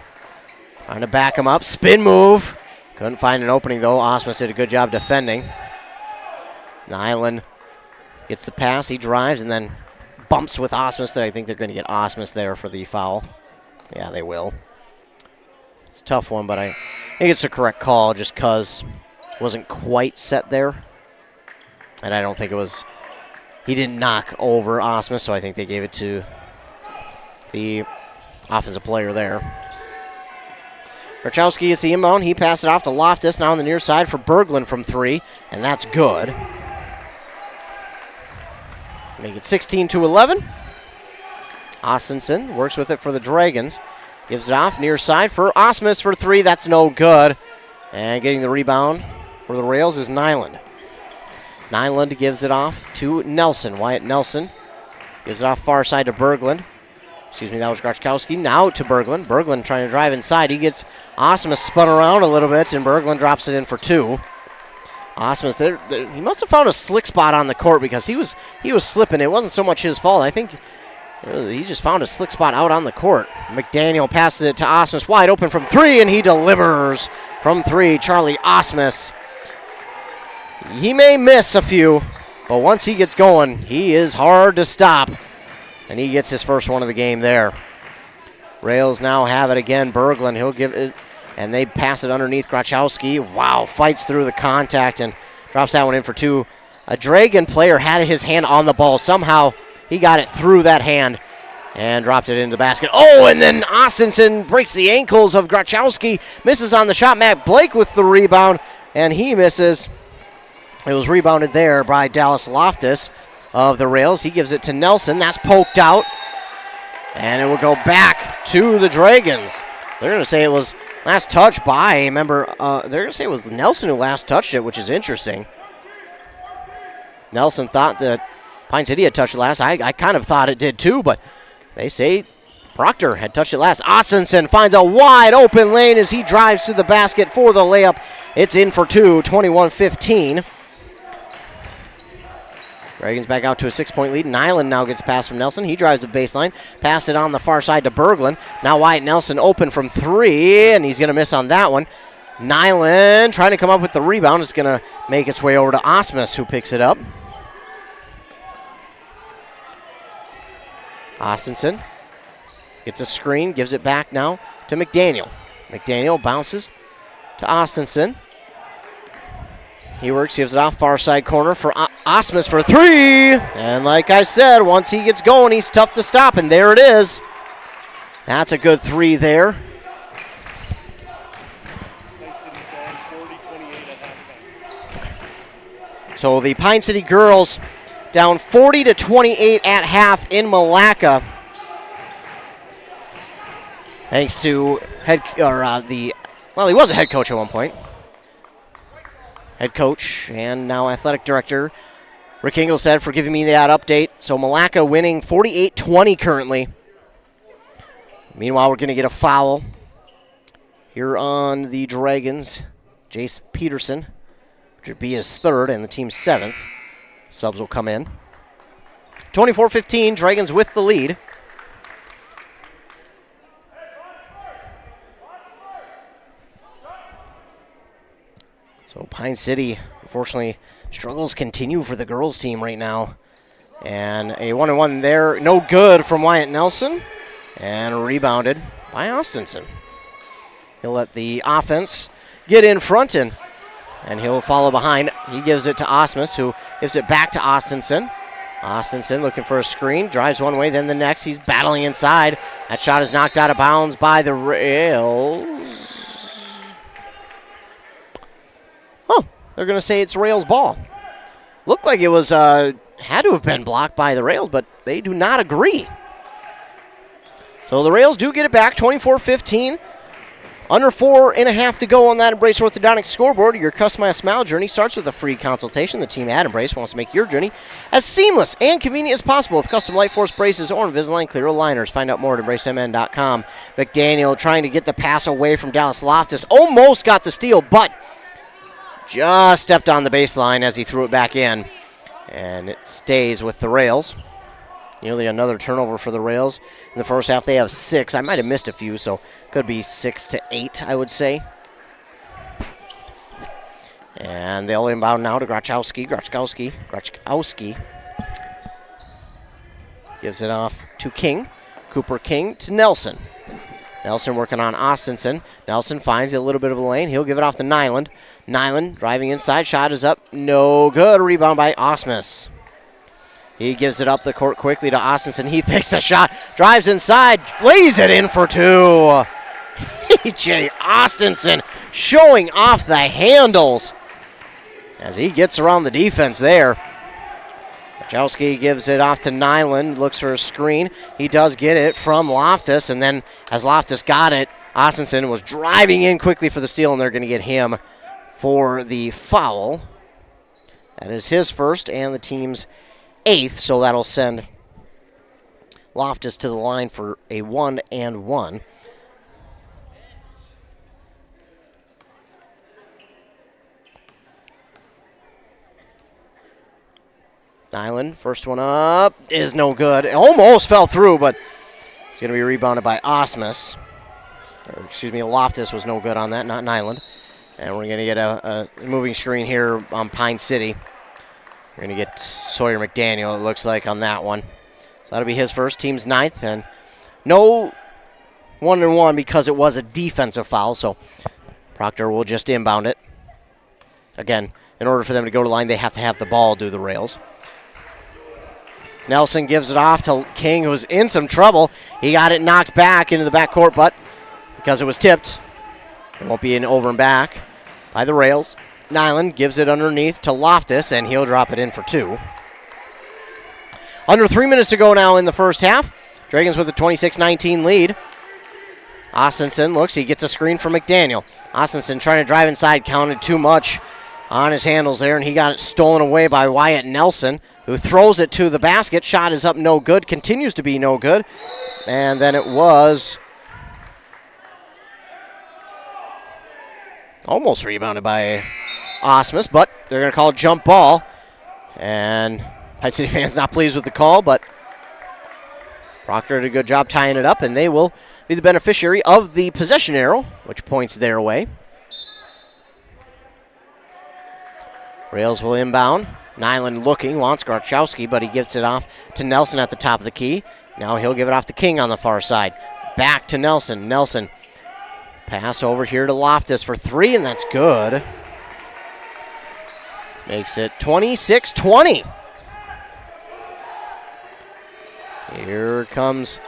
Trying to back him up. Spin move. Couldn't find an opening, though. Osmus did a good job defending. Nyland gets the pass. He drives and then bumps with Osmus. I think they're going to get Osmus there for the foul. Yeah, they will. It's a tough one, but I think it's a correct call just because it wasn't quite set there. And I don't think it was, he didn't knock over Osmus, so I think they gave it to the offensive player there. Grachowski is the inbound. He passed it off to Loftus, now on the near side for Berglund from 3, and that's good. Make it 16-11. Austinson works with it for the Dragons. Gives it off near side for Osmus for 3. That's no good. And getting the rebound for the Rails is Nyland. Nyland gives it off to Nelson. Wyatt Nelson gives it off far side to Berglund. Excuse me, that was Grachowski. Now to Berglund. Berglund trying to drive inside. He gets Osmus spun around a little bit, and Berglund drops it in for 2. Osmus, he must have found a slick spot on the court because he was slipping. It wasn't so much his fault. I think he just found a slick spot out on the court. McDaniel passes it to Osmus, wide open from 3, and he delivers from 3. Charlie Osmus. He may miss a few, but once he gets going, he is hard to stop. And he gets his first one of the game there. Rails now have it again. Berglund, he'll give it, and they pass it underneath Grachowski. Wow, fights through the contact and drops that one in for 2. A Dragon player had his hand on the ball. Somehow he got it through that hand and dropped it into the basket. Oh, and then Austinson breaks the ankles of Grachowski. Misses on the shot. Matt Blake with the rebound, and he misses. It was rebounded there by Dallas Loftus of the Rails. He gives it to Nelson. That's poked out. And it will go back to the Dragons. They're going to say it was last touch by a member. They're going to say it was Nelson who last touched it, which is interesting. Nelson thought that Pine City had touched it last. I kind of thought it did too, but they say Proctor had touched it last. Ossenson finds a wide open lane as he drives to the basket for the layup. It's in for 2, 21-15. Dragons back out to a 6-point lead. Nyland now gets pass from Nelson. He drives the baseline. Pass it on the far side to Berglund. Now Wyatt Nelson open from 3, and he's going to miss on that one. Nyland trying to come up with the rebound. It's going to make its way over to Osmus, who picks it up. Austinson gets a screen, gives it back now to McDaniel. McDaniel bounces to Austinson. He works, gives it off far side corner for Osmus for 3. And like I said, once he gets going, he's tough to stop. And there it is. That's a good 3 there. So the Pine City girls down 40-28 at half in Malacca. Thanks to he was a head coach at one point. Head coach and now athletic director Rick Ingolstadt for giving me that update. So Malacca winning 48-20 currently. Meanwhile, we're going to get a foul here on the Dragons. Jace Peterson, which would be his third and the team's 7th. Subs will come in. 24-15, Dragons with the lead. So Pine City, unfortunately, struggles continue for the girls team right now. And a 1-on-1 there, no good from Wyatt Nelson. And rebounded by Austinson. He'll let the offense get in front, and he'll follow behind. He gives it to Osmus, who gives it back to Austinson. Austinson looking for a screen, drives one way, then the next. He's battling inside. That shot is knocked out of bounds by the Rails. Oh, they're going to say it's Rails' ball. Looked like it was had to have been blocked by the Rails, but they do not agree. So the Rails do get it back, 24-15. Under 4.5 to go on that Embrace Orthodontics scoreboard. Your customized smile journey starts with a free consultation. The team at Embrace wants to make your journey as seamless and convenient as possible with custom Light Force braces or Invisalign clear aligners. Find out more at EmbraceMN.com. McDaniel trying to get the pass away from Dallas Loftus. Almost got the steal, but just stepped on the baseline as he threw it back in. And it stays with the Rails. Nearly another turnover for the Rails. In the first half, they have 6. I might have missed a few, so could be 6 to 8, I would say. And they'll inbound now to Grachowski. Gives it off to King. Cooper King to Nelson. Nelson working on Austinson. Nelson finds a little bit of a lane. He'll give it off to Nyland. Nyland driving inside. Shot is up. No good. Rebound by Osmus. He gives it up the court quickly to Austinson. He fakes the shot, drives inside, lays it in for 2. E.J. Austinson showing off the handles as he gets around the defense there. Wachowski gives it off to Nyland, looks for a screen. He does get it from Loftus, and then as Loftus got it, Austinson was driving in quickly for the steal, and they're going to get him for the foul. That is his first and the team's 8th, so that'll send Loftus to the line for a 1-and-1. Nyland, first one up, is no good. It almost fell through, but it's going to be rebounded by Osmus. Or, excuse me, Loftus was no good on that, not Nyland. And we're going to get a moving screen here on Pine City. We're going to get Sawyer McDaniel, it looks like, on that one. So that'll be his first, team's 9th. And no 1-and-1 because it was a defensive foul, so Proctor will just inbound it. Again, in order for them to go to line, they have to have the ball do the Rails. Nelson gives it off to King, who's in some trouble. He got it knocked back into the backcourt, but because it was tipped, it won't be an over and back by the Rails. Nyland gives it underneath to Loftus, and he'll drop it in for 2. Under 3 minutes to go now in the first half. Dragons with a 26-19 lead. Austinson looks, he gets a screen from McDaniel. Austinson trying to drive inside, counted too much on his handles there, and he got it stolen away by Wyatt Nelson, who throws it to the basket. Shot is up, no good, continues to be no good. And then it was almost rebounded by Osmus, but they're going to call a jump ball. And Pine City fans not pleased with the call, but Proctor did a good job tying it up, and they will be the beneficiary of the possession arrow, which points their way. Rails will inbound. Nyland looking, wants Grachowski, but he gives it off to Nelson at the top of the key. Now he'll give it off to King on the far side. Back to Nelson. Nelson pass over here to Loftus for 3, and that's good. Makes it 26-20. Here comes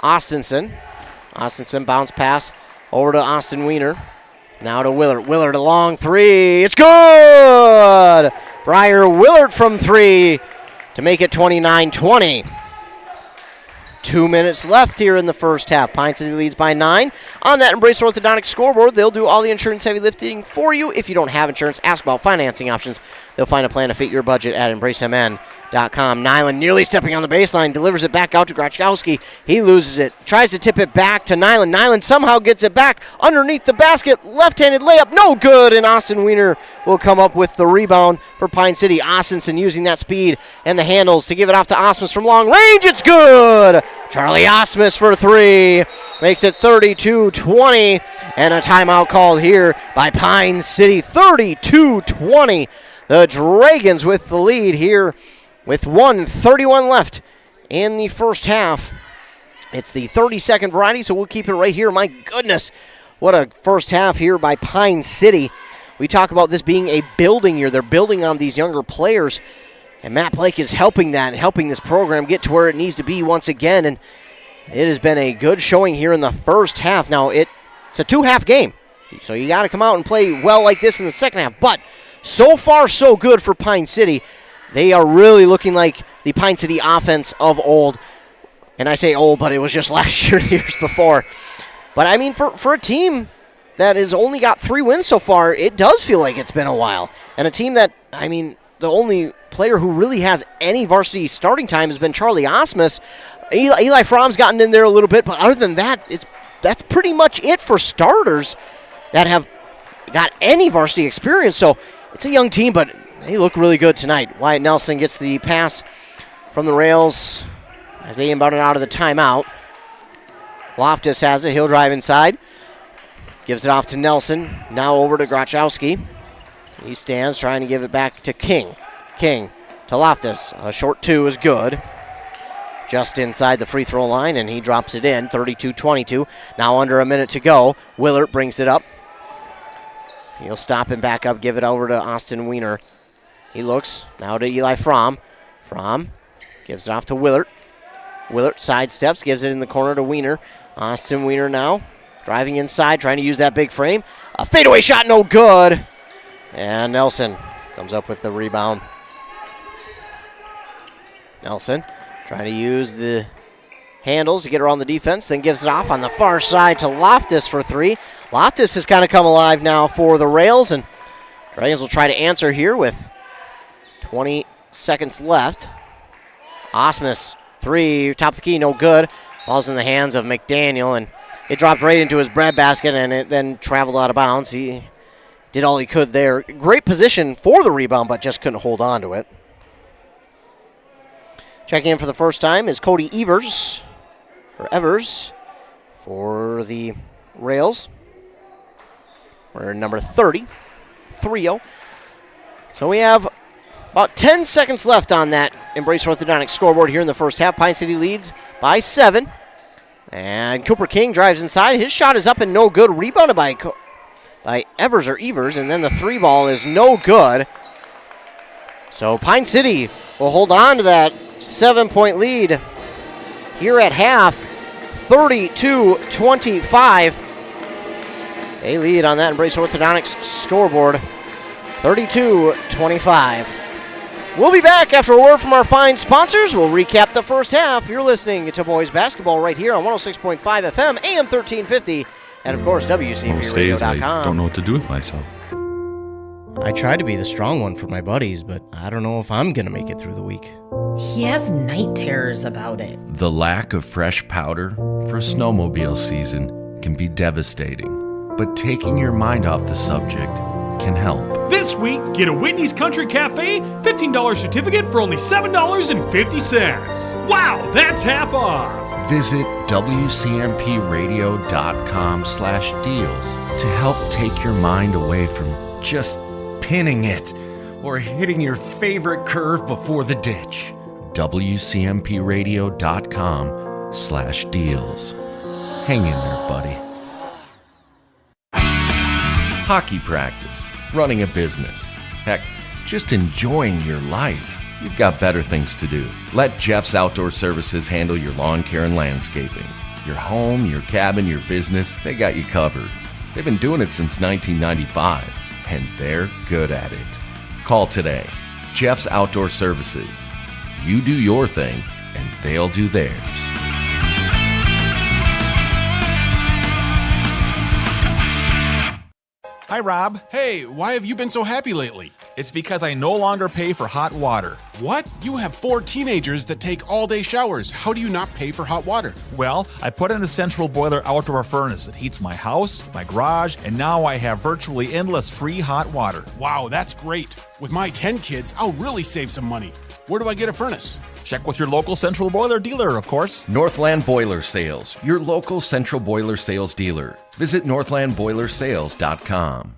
Austinson. Austinson bounce pass over to Austin Wiener. Now to Willard. Willard a long 3. It's good! Briar Willard from 3 to make it 29-20. 2 minutes left here in the first half. Pine City leads by 9. On that Embrace Orthodontics scoreboard, they'll do all the insurance heavy lifting for you. If you don't have insurance, ask about financing options. They'll find a plan to fit your budget at EmbraceMN.com. Nyland nearly stepping on the baseline, delivers it back out to Grachkowski. He loses it, tries to tip it back to Nyland. Nyland somehow gets it back underneath the basket. Left-handed layup, no good, and Austin Wiener will come up with the rebound for Pine City. Ossenson using that speed and the handles to give it off to Osmus from long range. It's good! Charlie Osmus for 3. Makes it 32-20, and a timeout called here by Pine City. 32-20. The Dragons with the lead here with 1:31 left in the first half. It's the 30-second variety, so we'll keep it right here. My goodness, what a first half here by Pine City. We talk about this being a building year. They're building on these younger players, and Matt Blake is helping that and helping this program get to where it needs to be once again, and it has been a good showing here in the first half. Now, it's a two-half game, so you got to come out and play well like this in the second half, but so far so good for Pine City. They are really looking like the Pine City offense of old. And I say old, but it was just last year, years before. But, I mean, for a team that has only got 3 wins so far, it does feel like it's been a while. And a team that, I mean, the only player who really has any varsity starting time has been Charlie Osmus. Eli Fromm's gotten in there a little bit, but other than that, that's pretty much it for starters that have got any varsity experience. So it's a young team, but they look really good tonight. Wyatt Nelson gets the pass from the rails as they inbound it out of the timeout. Loftus has it. He'll drive inside. Gives it off to Nelson. Now over to Grachowski. He stands trying to give it back to King. King to Loftus. A short 2 is good. Just inside the free throw line, and he drops it in. 32-22. Now under a minute to go. Willert brings it up. He'll stop and back up. Give it over to Austin Wiener. He looks now to Eli Fromm. Fromm gives it off to Willert. Willert sidesteps, gives it in the corner to Wiener. Austin Wiener now driving inside, trying to use that big frame. A fadeaway shot, no good. And Nelson comes up with the rebound. Nelson trying to use the handles to get around the defense, then gives it off on the far side to Loftus for 3. Loftus has kind of come alive now for the Rails, and Dragons will try to answer here with 20 seconds left. Osmus, 3, top of the key, no good. Ball's in the hands of McDaniel, and it dropped right into his breadbasket, and it then traveled out of bounds. He did all he could there. Great position for the rebound, but just couldn't hold on to it. Checking in for the first time is Cody Evers for the Rails. We're number 30, 3-0. So we have about 10 seconds left on that Embrace Orthodontics scoreboard here in the first half. Pine City leads by 7. And Cooper King drives inside. His shot is up and no good. Rebounded by Evers, and then the 3 ball is no good. So Pine City will hold on to that 7-point lead here at half, 32-25. They lead on that Embrace Orthodontics scoreboard, 32-25. We'll be back after a word from our fine sponsors. We'll recap the first half. You're listening to Boys Basketball right here on 106.5 FM, AM 1350, and of course, WCMPradio.com. Most days I don't know what to do with myself. I try to be the strong one for my buddies, but I don't know if I'm going to make it through the week. He has night terrors about it. The lack of fresh powder for snowmobile season can be devastating, but taking your mind off the subject can help. This week, get a Whitney's Country Cafe $15 certificate for only $7.50. Wow, that's half off. Visit WCMPradio.com/deals to help take your mind away from just pinning it or hitting your favorite curve before the ditch. WCMPradio.com/deals. Hang in there, buddy. Hockey practice, running a business, heck, just enjoying your life. You've got better things to do. Let Jeff's Outdoor Services handle your lawn care and landscaping. Your home, your cabin, your business, they got you covered. They've been doing it since 1995, and they're good at it. Call today. Jeff's Outdoor Services. You do your thing, and they'll do theirs. Hi, Rob. Hey, why have you been so happy lately? It's because I no longer pay for hot water. What? You have 4 teenagers that take all-day showers. How do you not pay for hot water? Well, I put in a central boiler outdoor furnace that heats my house, my garage, and now I have virtually endless free hot water. Wow, that's great. With my 10 kids, I'll really save some money. Where do I get a furnace? Check with your local central boiler dealer, of course. Northland Boiler Sales, your local central boiler sales dealer. Visit northlandboilersales.com.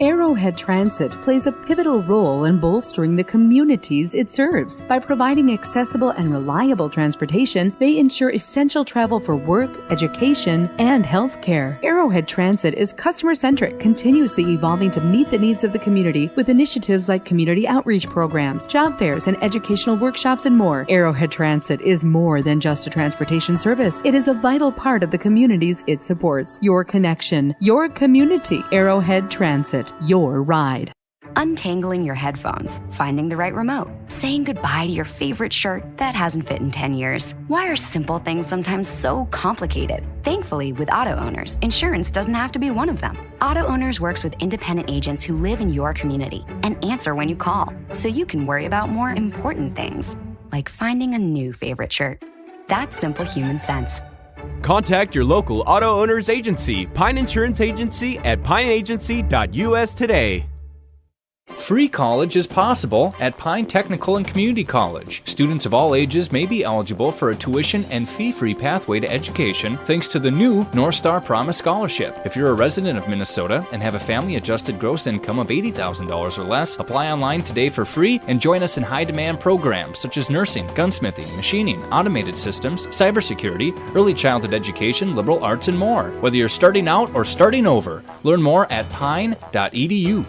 Arrowhead Transit plays a pivotal role in bolstering the communities it serves. By providing accessible and reliable transportation, they ensure essential travel for work, education, and healthcare. Arrowhead Transit is customer-centric, continuously evolving to meet the needs of the community with initiatives like community outreach programs, job fairs, and educational workshops and more. Arrowhead Transit is more than just a transportation service. It is a vital part of the communities it supports. Your connection, your community. Arrowhead Transit. Your ride. Untangling your headphones, finding the right remote, saying goodbye to your favorite shirt that hasn't fit in 10 years. Why are simple things sometimes so complicated? Thankfully, with Auto Owners, insurance doesn't have to be one of them. Auto Owners works with independent agents who live in your community and answer when you call, so you can worry about more important things, like finding a new favorite shirt. That's simple human sense. Contact your local Auto Owners Agency, Pine Insurance Agency at pineagency.us today. Free college is possible at Pine Technical and Community College. Students of all ages may be eligible for a tuition and fee-free pathway to education thanks to the new North Star Promise Scholarship. If you're a resident of Minnesota and have a family-adjusted gross income of $80,000 or less, apply online today for free and join us in high-demand programs such as nursing, gunsmithing, machining, automated systems, cybersecurity, early childhood education, liberal arts, and more. Whether you're starting out or starting over, learn more at pine.edu.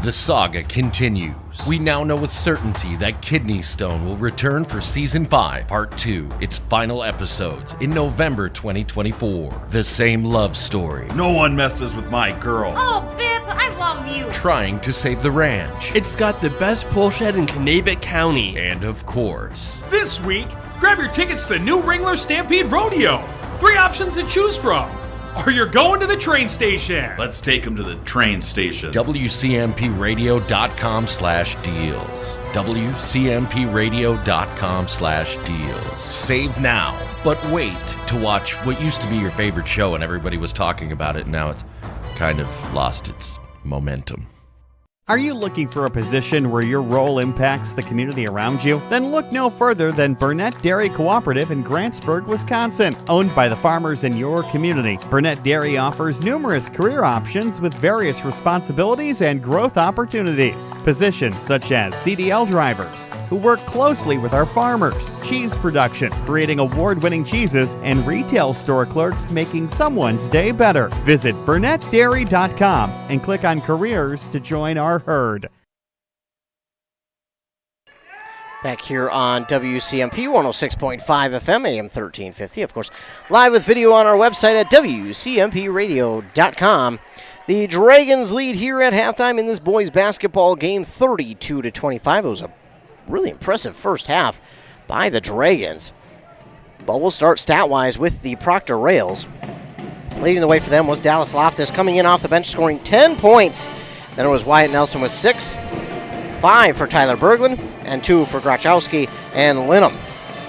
The saga continues. We now know with certainty that Kidney Stone will return for Season 5, Part 2, its final episodes, in November 2024. The same love story. No one messes with my girl. Oh, Bip, I love you. Trying to save the ranch. It's got the best pull shed in Kanabec County. And of course, this week, grab your tickets to the new Wrangler Stampede Rodeo. 3 options to choose from. Or you're going to the train station. Let's take him to the train station. WCMPradio.com/deals. WCMPradio.com/deals. Save now, but wait to watch what used to be your favorite show and everybody was talking about it. Now it's kind of lost its momentum. Are you looking for a position where your role impacts the community around you? Then look no further than Burnett Dairy Cooperative in Grantsburg, Wisconsin. Owned by the farmers in your community, Burnett Dairy offers numerous career options with various responsibilities and growth opportunities. Positions such as CDL drivers, who work closely with our farmers, cheese production, creating award-winning cheeses, and retail store clerks making someone's day better. Visit BurnettDairy.com and click on Careers to join our herd. Back here on WCMP 106.5 FM, AM 1350. Of course, live with video on our website at WCMPradio.com. The Dragons lead here at halftime in this boys basketball game, 32-25. It was a really impressive first half by the Dragons. But we'll start stat-wise with the Proctor Rails. Leading the way for them was Dallas Loftus, coming in off the bench, scoring 10 points. Then it was Wyatt Nelson with 6, 5 for Tyler Berglund, and 2 for Grachowski and Linham.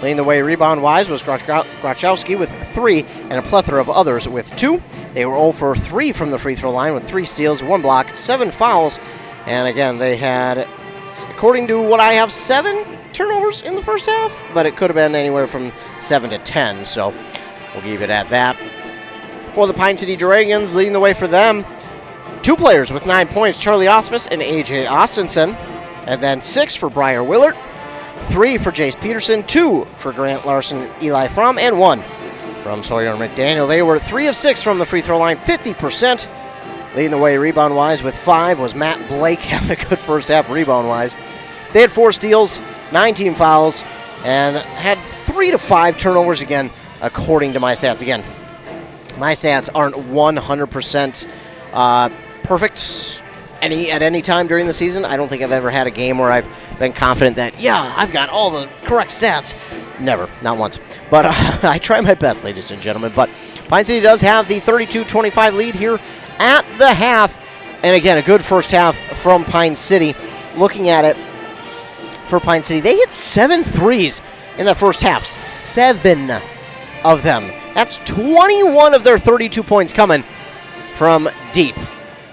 Leading the way rebound-wise was Grachowski with 3, and a plethora of others with 2. They were 0 for 3 from the free throw line with 3 steals, 1 block, 7 fouls. And again, they had, according to what I have, 7 turnovers in the first half, but it could have been anywhere from 7 to 10, so we'll leave it at that. For the Pine City Dragons, leading the way for them, 2 players with 9 points, Charlie Osmus and A.J. Austinson. And then 6 for Briar Willard, 3 for Jace Peterson, 2 for Grant Larson, Eli Fromm, and 1 from Sawyer McDaniel. They were 3 of 6 from the free throw line, 50%. Leading the way rebound-wise with 5 was Matt Blake, having a good first half rebound-wise. They had 4 steals, 9 team fouls, and had 3 to 5 turnovers again, according to my stats. Again, my stats aren't 100% perfect at any time during the season. I don't think I've ever had a game where I've been confident that, yeah, I've got all the correct stats. Never, not once. But I try my best, ladies and gentlemen. But Pine City does have the 32-25 lead here at the half. And again, a good first half from Pine City. Looking at it for Pine City, they hit 7 threes in the first half. 7 of them. That's 21 of their 32 points coming from deep,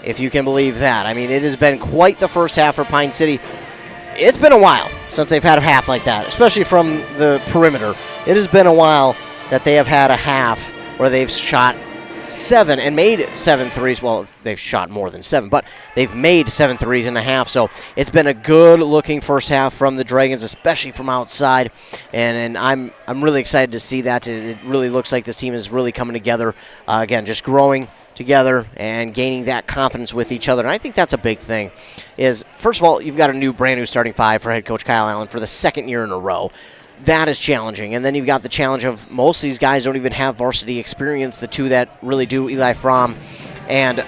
if you can believe that. I mean, it has been quite the first half for Pine City. It's been a while since they've had a half like that, especially from the perimeter. It has been a while that they have had a half where they've shot 7 and made 7 threes. Well, they've shot more than 7, but they've made 7 threes in a half. So it's been a good-looking first half from the Dragons, especially from outside. And I'm really excited to see that. It really looks like this team is really coming together. Again, just growing together and gaining that confidence with each other. And I think that's a big thing. Is first of all, you've got a brand new starting 5 for head coach Kyle Allen for the second year in a row. That is challenging. And then you've got the challenge of most of these guys don't even have varsity experience. The 2 that really do, Eli Fromm and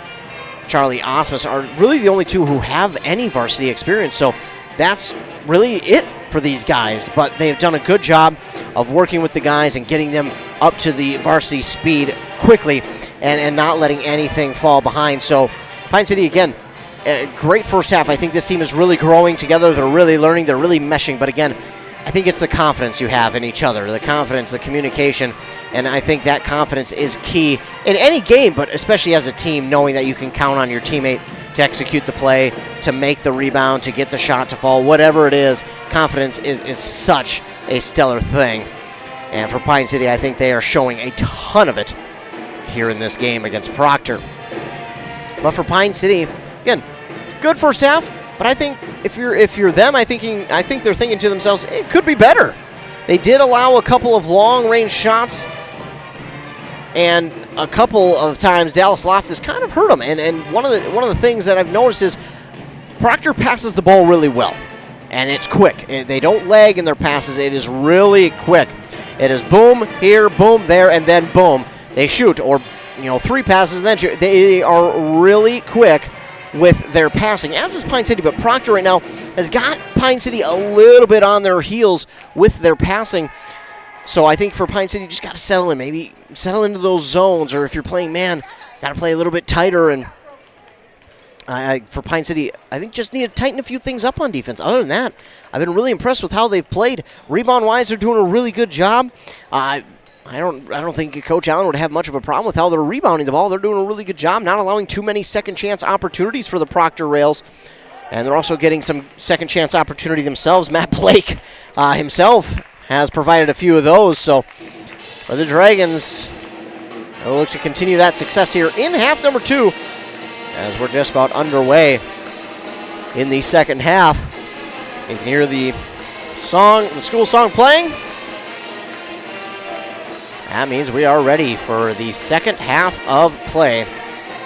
Charlie Osmus, are really the only 2 who have any varsity experience. So that's really it for these guys. But they've done a good job of working with the guys and getting them up to the varsity speed quickly and not letting anything fall behind. So Pine City, again, a great first half. I think this team is really growing together. They're really learning. They're really meshing. But again, I think it's the confidence you have in each other, the confidence, the communication, and I think that confidence is key in any game, but especially as a team, knowing that you can count on your teammate to execute the play, to make the rebound, to get the shot to fall, whatever it is. Confidence is such a stellar thing. And for Pine City, I think they are showing a ton of it here in this game against Proctor. But for Pine City, again, good first half. But I think if you're them, I think they're thinking to themselves, it could be better. They did allow a couple of long-range shots, and a couple of times Dallas Loftus kind of hurt them. And one of the things that I've noticed is Proctor passes the ball really well, and it's quick. They don't lag in their passes. It is really quick. It is boom here, boom there, and then boom. They shoot, or 3 passes and then shoot. They are really quick with their passing, as is Pine City, but Proctor right now has got Pine City a little bit on their heels with their passing. So I think for Pine City, you just got to settle in, maybe settle into those zones, or if you're playing man, got to play a little bit tighter. And for Pine City, I think just need to tighten a few things up on defense. Other than that, I've been really impressed with how they've played. Rebound-wise, they're doing a really good job. I don't think Coach Allen would have much of a problem with how they're rebounding the ball. They're doing a really good job, not allowing too many second chance opportunities for the Proctor Rails. And they're also getting some second chance opportunity themselves. Matt Blake himself has provided a few of those. So for the Dragons, they'll look to continue that success here in half number 2, as we're just about underway in the second half. You can hear the school song playing. That means we are ready for the second half of play,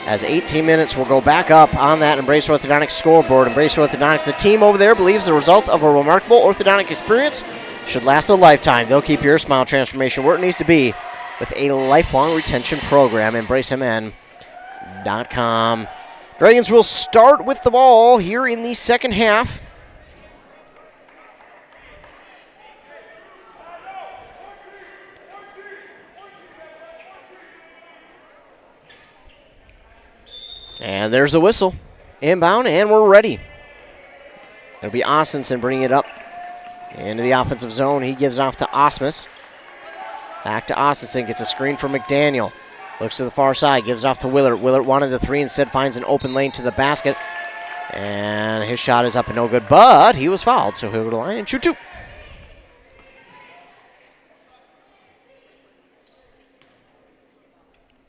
as 18 minutes will go back up on that Embrace Orthodontics scoreboard. Embrace Orthodontics, the team over there, believes the result of a remarkable orthodontic experience should last a lifetime. They'll keep your smile transformation where it needs to be with a lifelong retention program. EmbraceMN.com. Dragons will start with the ball here in the second half. And there's the whistle. Inbound, and we're ready. It'll be Austinson bringing it up into the offensive zone. He gives off to Osmus. Back to Austinson, gets a screen from McDaniel. Looks to the far side, gives off to Willert. Willert wanted the 3, instead finds an open lane to the basket. And his shot is up and no good, but he was fouled, so he'll go to the line and shoot 2.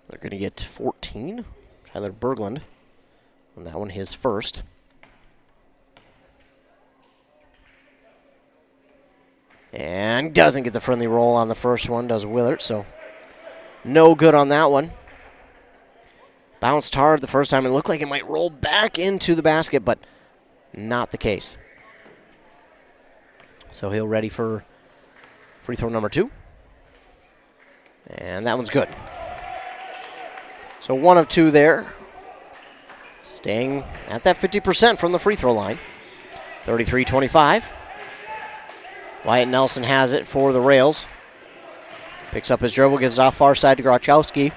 They're going to get 14. Tyler Berglund on that one, his first. And doesn't get the friendly roll on the first one, does Willert, so no good on that one. Bounced hard the first time. It looked like it might roll back into the basket, but not the case. So he'll ready for free throw number 2. And that one's good. So 1 of 2 there. Staying at that 50% from the free throw line. 33-25. Wyatt Nelson has it for the Rails. Picks up his dribble, gives off far side to Grochowski.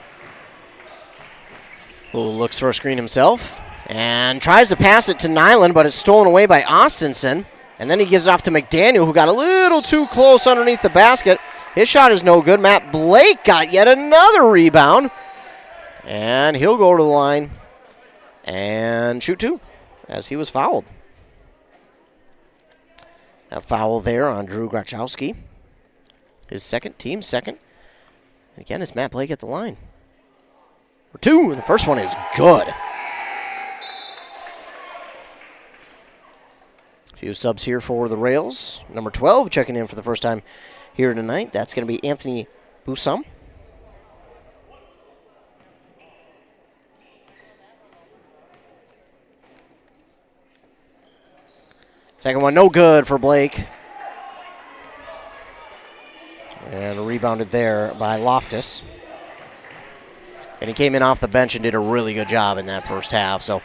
who looks for a screen himself and tries to pass it to Nyland, but it's stolen away by Austinson. And then he gives it off to McDaniel, who got a little too close underneath the basket. His shot is no good. Matt Blake got yet another rebound. And he'll go to the line and shoot 2 as he was fouled. A foul there on Drew Grachowski. His second, team second. And again, it's Matt Blake at the line. For 2, and the first one is good. A few subs here for the Rails. Number 12 checking in for the first time here tonight. That's going to be Anthony Busam. Second one, no good for Blake. And rebounded there by Loftus. And he came in off the bench and did a really good job in that first half. So I'm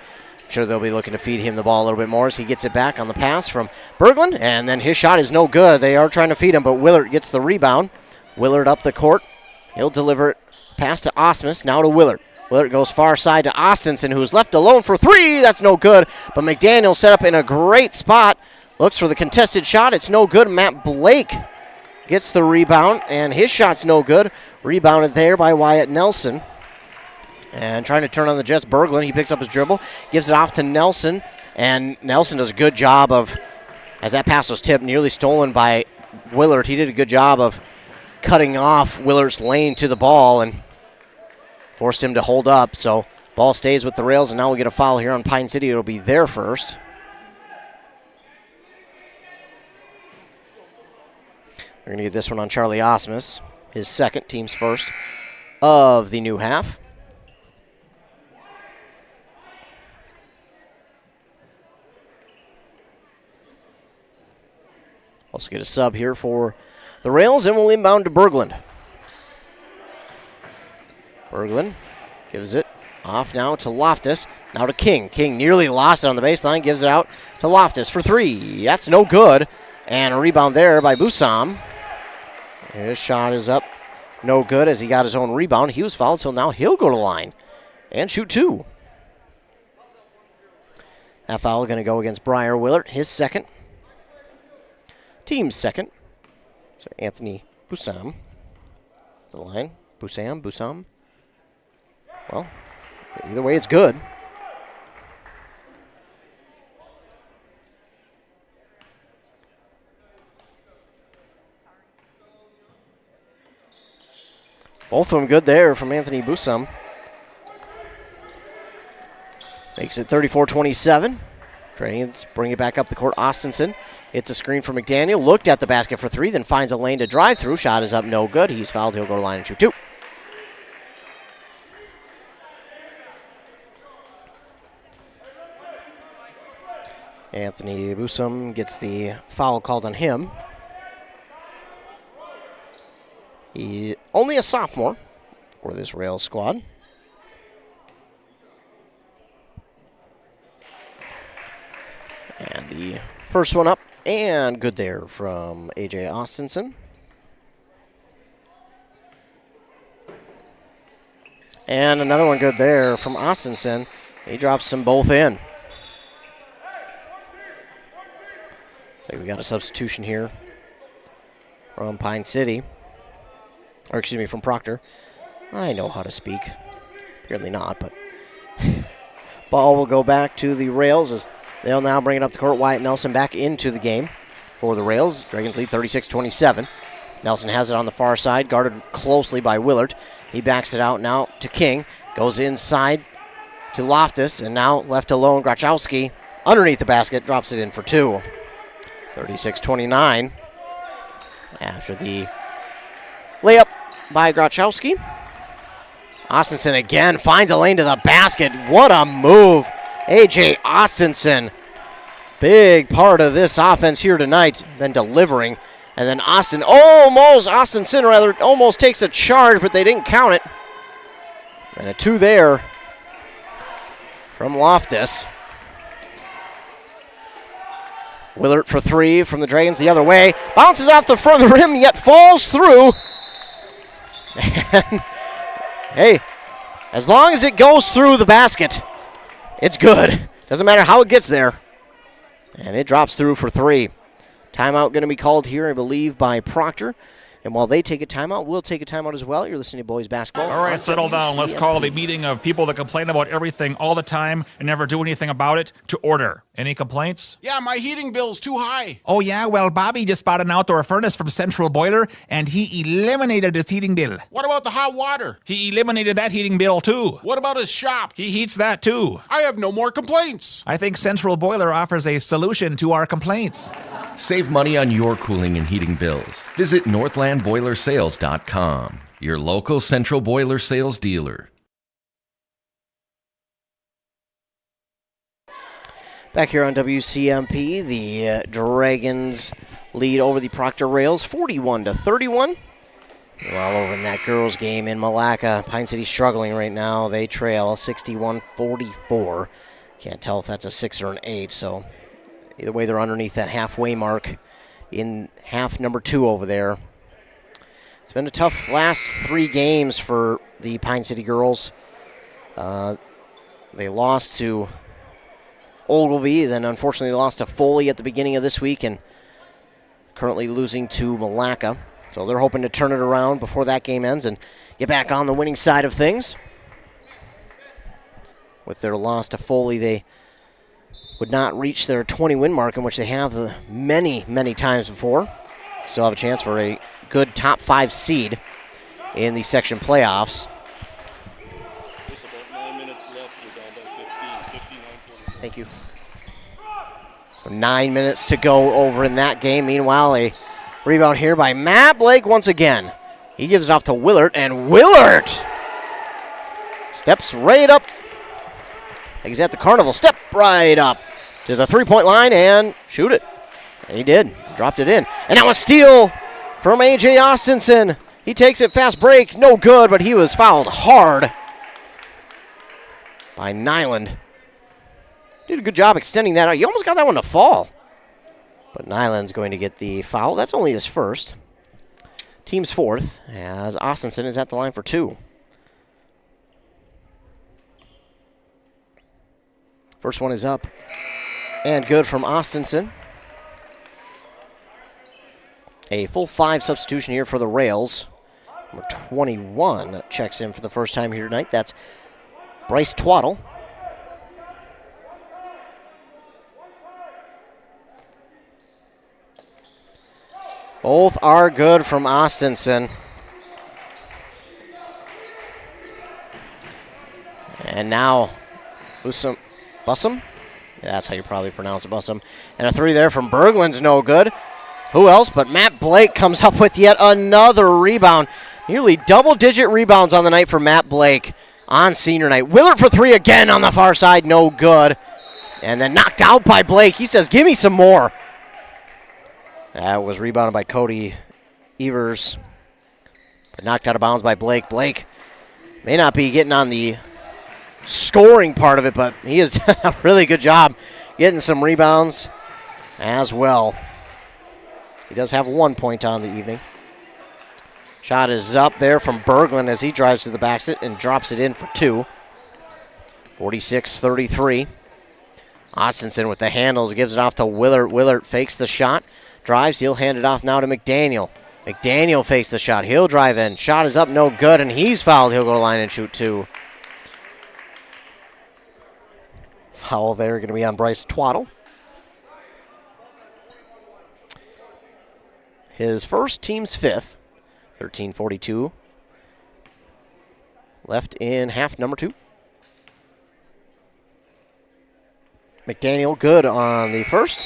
sure they'll be looking to feed him the ball a little bit more as he gets it back on the pass from Berglund. And then his shot is no good. They are trying to feed him, but Willard gets the rebound. Willard up the court. He'll deliver it pass to Osmus, now to Willard. Willard goes far side to Austinson, who's left alone for 3. That's no good. But McDaniel set up in a great spot. Looks for the contested shot. It's no good. Matt Blake gets the rebound, and his shot's no good. Rebounded there by Wyatt Nelson. And trying to turn on the Jets, Berglund. He picks up his dribble, gives it off to Nelson. And Nelson does a good job of, as that pass was tipped, nearly stolen by Willard. He did a good job of cutting off Willard's lane to the ball and forced him to hold up. So ball stays with the Rails, and now we'll get a foul here on Pine City. It'll be their first. We're going to get this one on Charlie Osmus, his second, team's first of the new half. Also get a sub here for the Rails, and we'll inbound to Berglund. Berglund gives it off now to Loftus, now to King. King nearly lost it on the baseline, gives it out to Loftus for 3. That's no good. And a rebound there by Busam. His shot is up, no good as he got his own rebound. He was fouled, so now he'll go to line and shoot 2. That foul going to go against Briar Willard, his second. Team's second. So Anthony Busam. The line. Busam. Well, either way, it's good. Both of them good there from Anthony Busam. Makes it 34-27. Dragons bring it back up the court. Austinson hits a screen for McDaniel. Looked at the basket for 3, then finds a lane to drive through. Shot is up, no good. He's fouled. He'll go to line and shoot 2. Anthony Busam gets the foul called on him. He's only a sophomore for this Rails squad. And the first one up and good there from A.J. Austinson. And another one good there from Austinson. He drops them both in. So we got a substitution here from Pine City. Or excuse me, from Proctor. I know how to speak. Apparently not, but ball will go back to the Rails as they'll now bring it up the court. Wyatt Nelson back into the game for the Rails. Dragons lead 36-27. Nelson has it on the far side, guarded closely by Willard. He backs it out now to King. Goes inside to Loftus, and now left alone, Grachowski underneath the basket, drops it in for 2. 36-29 after the layup by Grachowski. Austinson again finds a lane to the basket. What a move. A.J. Austinson, big part of this offense here tonight, been delivering. And then Austinson almost takes a charge, but they didn't count it. And a 2 there from Loftus. Willard for 3 from the Dragons the other way. Bounces off the front of the rim, yet falls through. And, hey, As long as it goes through the basket, it's good. Doesn't matter how it gets there. And it drops through for 3. Timeout going to be called here, I believe, by Proctor. And while they take a timeout, we'll take a timeout as well. You're listening to Boys Basketball. All right, settle down. Let's call the meeting of people that complain about everything all the time and never do anything about it to order. Any complaints? Yeah, my heating bill's too high. Oh, yeah? Well, Bobby just bought an outdoor furnace from Central Boiler, and he eliminated his heating bill. What about the hot water? He eliminated that heating bill, too. What about his shop? He heats that, too. I have no more complaints. I think Central Boiler offers a solution to our complaints. Save money on your cooling and heating bills. Visit northlandboilersales.com, your local Central Boiler sales dealer. Back here on WCMP, the Dragons lead over the Proctor Rails 41-31. Well, over in that girls' game in Malacca, Pine City struggling right now. They trail 61-44. Can't tell if that's a 6 or an 8, so either way, they're underneath that halfway mark in half number 2 over there. It's been a tough last 3 games for the Pine City girls. They lost to Ogilvie, then unfortunately lost to Foley at the beginning of this week, and currently losing to Malacca. So they're hoping to turn it around before that game ends and get back on the winning side of things. With their loss to Foley, they would not reach their 20-win mark, in which they have many, many times before. Still have a chance for a good top 5 seed in the section playoffs. Thank you. So 9 minutes to go over in that game. Meanwhile, a rebound here by Matt Blake once again. He gives it off to Willard, and Willard steps right up. Like he's at the carnival. Step right up to the three-point line and shoot it. And he did. Dropped it in. And now a steal from A.J. Austinson. He takes it, fast break. No good, but he was fouled hard by Nyland. Did a good job extending that out. You almost got that one to fall. But Nyland's going to get the foul. That's only his first. Team's fourth, as Austinson is at the line for 2. First one is up. And good from Austinson. A full 5 substitution here for the Rails. Number 21 checks in for the first time here tonight. That's Bryce Twaddle. Both are good from Austinson. And now, Bussum? Yeah, that's how you probably pronounce it, Bussum. And a 3 there from Berglund's no good. Who else but Matt Blake comes up with yet another rebound. Nearly double-digit rebounds on the night for Matt Blake on senior night. Willard for 3 again on the far side, no good. And then knocked out by Blake. He says, give me some more. That was rebounded by Cody Evers. But knocked out of bounds by Blake. Blake may not be getting on the scoring part of it, but he has done a really good job getting some rebounds as well. He does have 1 point on the evening. Shot is up there from Berglund as he drives to the basket and drops it in for 2. 46-33. Austinson with the handles, gives it off to Willard. Willard fakes the shot. Drives, he'll hand it off now to McDaniel. McDaniel fakes the shot. He'll drive in. Shot is up, no good, and he's fouled. He'll go to the line and shoot 2. Foul there going to be on Bryce Twaddle. His first, team's 5th. 13:42 left in half number 2. McDaniel good on the first.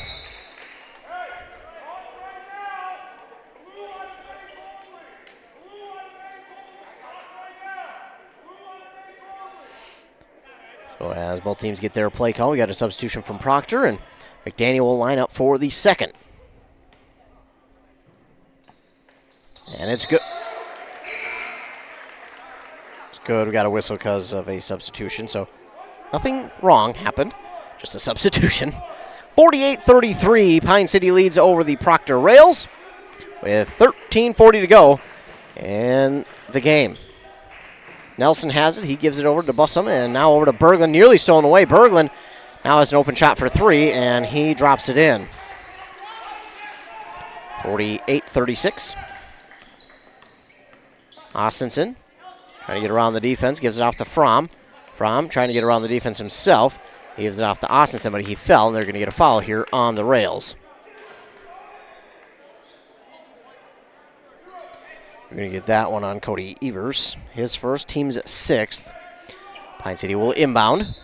So as both teams get their play call, we got a substitution from Proctor, and McDaniel will line up for the second. And it's good. It's good. We got a whistle because of a substitution, so nothing wrong happened. Just a substitution. 48-33, Pine City leads over the Proctor Rails with 13:40 to go in the game. Nelson has it. He gives it over to Bussum, and now over to Berglund. Nearly stolen away. Berglund now has an open shot for 3, and he drops it in. 48-36. Austinson trying to get around the defense. Gives it off to Fromm. Fromm trying to get around the defense himself. He gives it off to Austinson, but he fell, and they're going to get a foul here on the rails. We're going to get that one on Cody Evers. His first, team's at 6th. Pine City will inbound.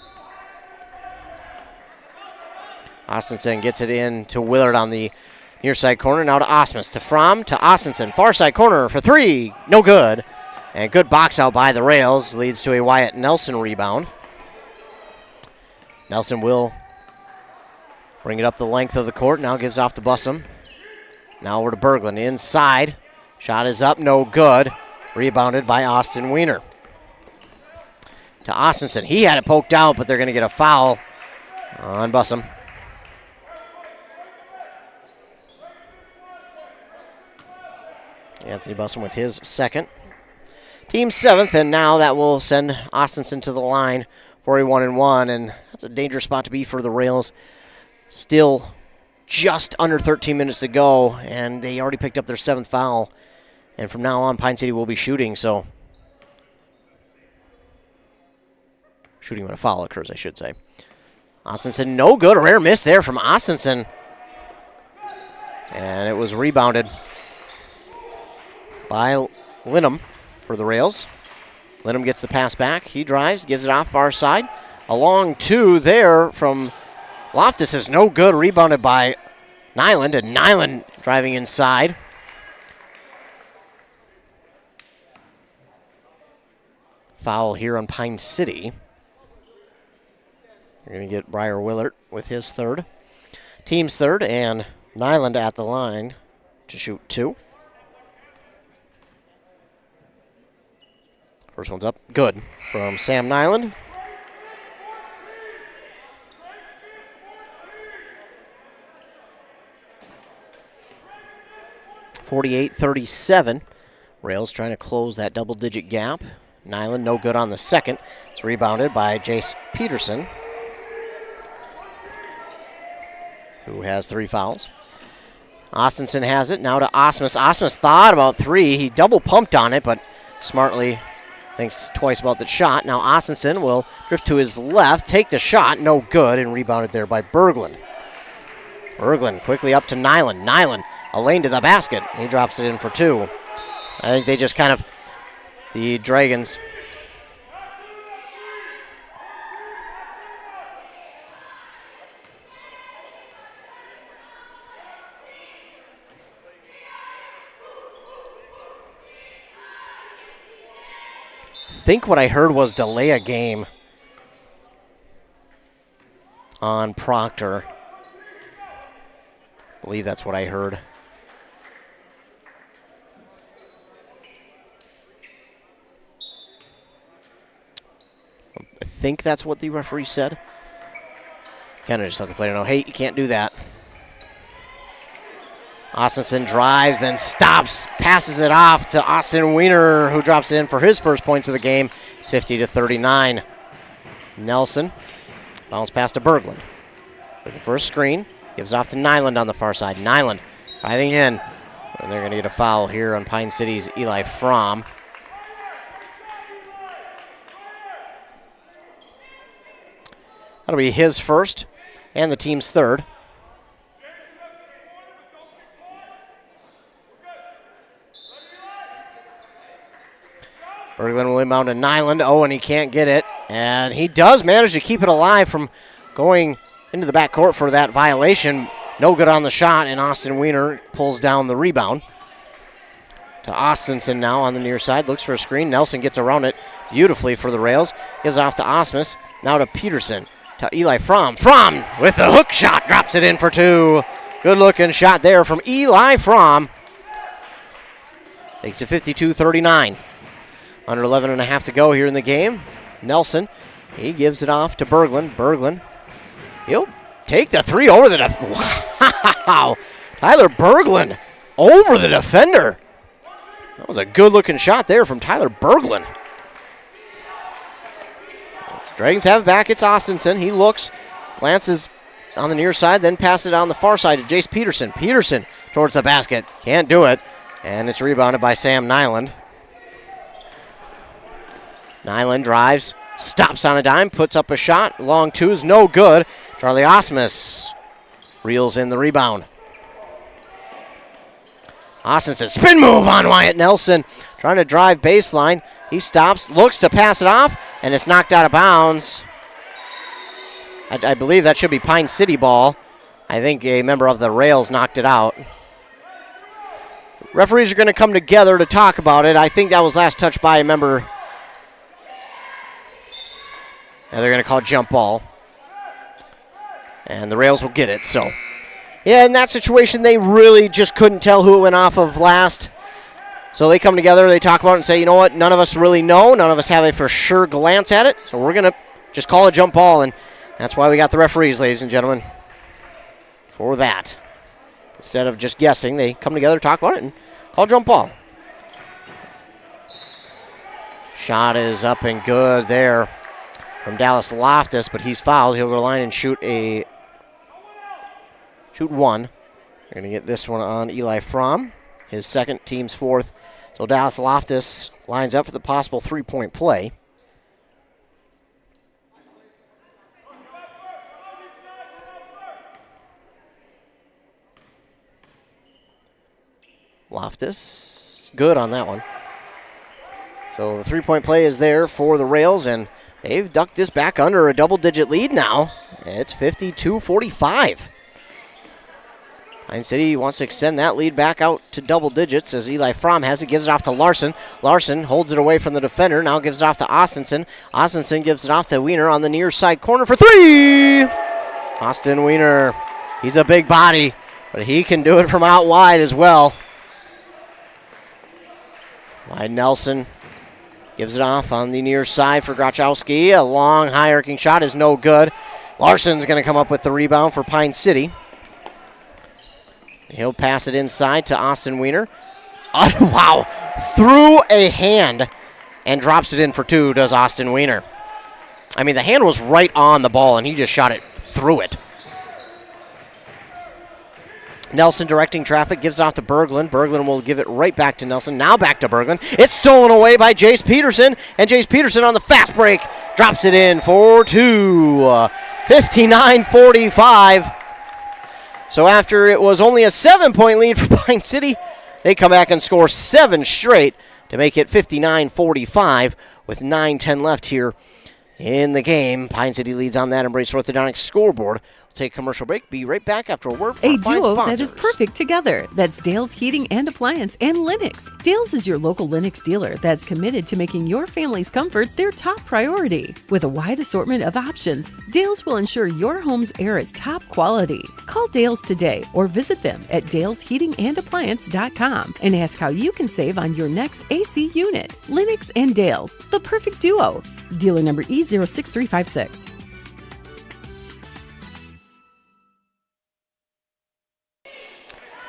Austinson gets it in to Willard on the near side corner. Now to Osmus, to Fromm, to Austinson. Far side corner for 3. No good. And good box out by the rails. Leads to a Wyatt Nelson rebound. Nelson will bring it up the length of the court. Now gives off to Bussum. Now over to Berglund inside. Shot is up, no good. Rebounded by Austin Wiener. To Austinson. He had it poked out, but they're going to get a foul on Bussum. Anthony Bussum with his second. Team 7th, and now that will send Austinson to the line, 41-1, and that's a dangerous spot to be for the Rails. Still just under 13 minutes to go, and they already picked up their 7th foul. And from now on, Pine City will be shooting, so shooting when a foul occurs, I should say. Austinson, no good. A rare miss there from Austinson. And it was rebounded by Linham for the Rails. Linham gets the pass back. He drives, gives it off far side. A long 2 there from Loftus is no good. Rebounded by Nyland, and Nyland driving inside. Foul here on Pine City. You're going to get Briar Willert with his 3rd. Team's 3rd, and Nyland at the line to shoot 2. First one's up. Good from Sam Nyland. (48-37). Rails trying to close that double-digit gap. Nyland no good on the second. It's rebounded by Jace Peterson, who has 3 fouls. Austinson has it. Now to Osmus. Osmus thought about 3. He double pumped on it, but smartly thinks twice about the shot. Now Austinson will drift to his left, take the shot, no good, and rebounded there by Berglund. Berglund quickly up to Nyland. Nyland, a lane to the basket. He drops it in for 2. I think they just kind of, the Dragons, think what I heard was delay a game on Proctor. I believe that's what I heard. I think that's what the referee said. Kind of just let the player know, hey, you can't do that. Austinson drives, then stops, passes it off to Austin Wiener, who drops it in for his first points of the game. It's 50-39. Nelson, bounce pass to Berglund. Looking for a screen, gives it off to Nyland on the far side. Nyland driving in, and they're going to get a foul here on Pine City's Eli Fromm. That'll be his first and the team's 3rd. Berglund will inbound to Nyland. Oh, and he can't get it. And he does manage to keep it alive from going into the backcourt for that violation. No good on the shot, and Austin Wiener pulls down the rebound. To Austinson now on the near side. Looks for a screen. Nelson gets around it beautifully for the Rails. Gives off to Osmus. Now to Peterson. To Eli Fromm. Fromm with the hook shot. Drops it in for 2. Good looking shot there from Eli Fromm. Takes it 52-39. Under 11 and a half to go here in the game. Nelson, he gives it off to Berglund. Berglund, he'll take the 3 over the wow. Tyler Berglund over the defender. That was a good looking shot there from Tyler Berglund. Dragons have it back. It's Austinson. He looks, glances on the near side, then passes it on the far side to Jace Peterson. Peterson towards the basket. Can't do it. And it's rebounded by Sam Nyland. Nyland drives, stops on a dime, puts up a shot. Long two is no good. Charlie Osmus reels in the rebound. Austinson, spin move on Wyatt Nelson. Trying to drive baseline. He stops, looks to pass it off, and it's knocked out of bounds. I believe that should be Pine City ball. I think a member of the Rails knocked it out. Referees are going to come together to talk about it. I think that was last touched by a member. And they're going to call jump ball. And the Rails will get it, so. Yeah, in that situation, they really just couldn't tell who it went off of last. So they come together, they talk about it and say, you know what, none of us really know. None of us have a for sure glance at it. So we're going to just call a jump ball, and that's why we got the referees, ladies and gentlemen, for that. Instead of just guessing, they come together, talk about it, and call jump ball. Shot is up and good there from Dallas Loftus, but he's fouled. He'll go to the line and shoot one. They're going to get this one on Eli Fromm, his second, team's fourth. So Dallas Loftus lines up for the possible three-point play. Loftus, good on that one. So the three-point play is there for the Rails, and they've ducked this back under a double-digit lead now. It's 52-45. Pine City wants to extend that lead back out to double digits as Eli Fromm has it, gives it off to Larson. Larson holds it away from the defender, now gives it off to Austinson. Austinson gives it off to Wiener on the near side corner for three! Austin Wiener, he's a big body, but he can do it from out wide as well. Wide Nelson gives it off on the near side for Grachowski. A long, high-arcing shot is no good. Larson's going to come up with the rebound for Pine City. He'll pass it inside to Austin Wiener. Wow, through a hand and drops it in for two, does Austin Wiener. I mean, the hand was right on the ball, and he just shot it through it. Nelson directing traffic, gives it off to Berglund. Berglund will give it right back to Nelson. Now back to Berglund. It's stolen away by Jace Peterson, and Jace Peterson on the fast break drops it in for two. 59-45. So after it was only a 7-point lead for Pine City, they come back and score 7 straight to make it 59-45 with 9:10 left here in the game. Pine City leads on that Embrace Orthodontics scoreboard. We'll take a commercial break. Be right back after a word from a our fine duo sponsors. that is perfect together. That's Dale's Heating and Appliance and Lennox. Dale's is your local Lennox dealer that's committed to making your family's comfort their top priority. With a wide assortment of options, Dale's will ensure your home's air is top quality. Call Dale's today or visit them at dalesheatingandappliance.com and ask how you can save on your next AC unit. Lennox and Dale's, the perfect duo. Dealer number E06356.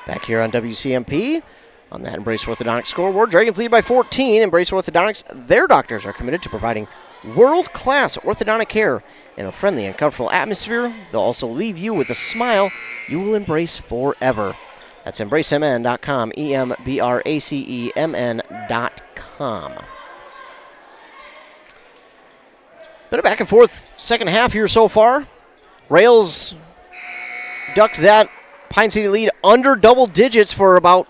Back here on WCMP on that Embrace Orthodontics scoreboard. Dragons lead by 14. Embrace Orthodontics, their doctors are committed to providing world-class orthodontic care in a friendly and comfortable atmosphere. They'll also leave you with a smile you will embrace forever. That's embracemn.com, EMBRACEMN.com. Been a back and forth second half here so far. Rails ducked that Pine City lead under double digits for about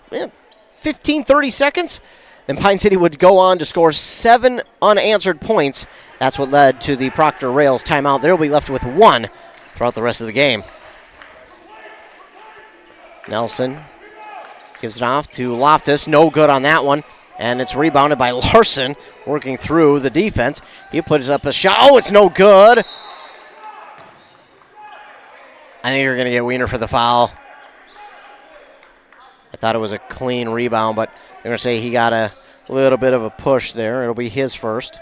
15, 30 seconds. Then Pine City would go on to score 7 unanswered points. That's what led to the Proctor Rails timeout. They'll be left with 1 throughout the rest of the game. Nelson gives it off to Loftus. No good on that one. And it's rebounded by Larson, working through the defense. He puts up a shot. Oh, it's no good. I think you're going to get Wiener for the foul. I thought it was a clean rebound, but they're going to say he got a little bit of a push there. It'll be his first.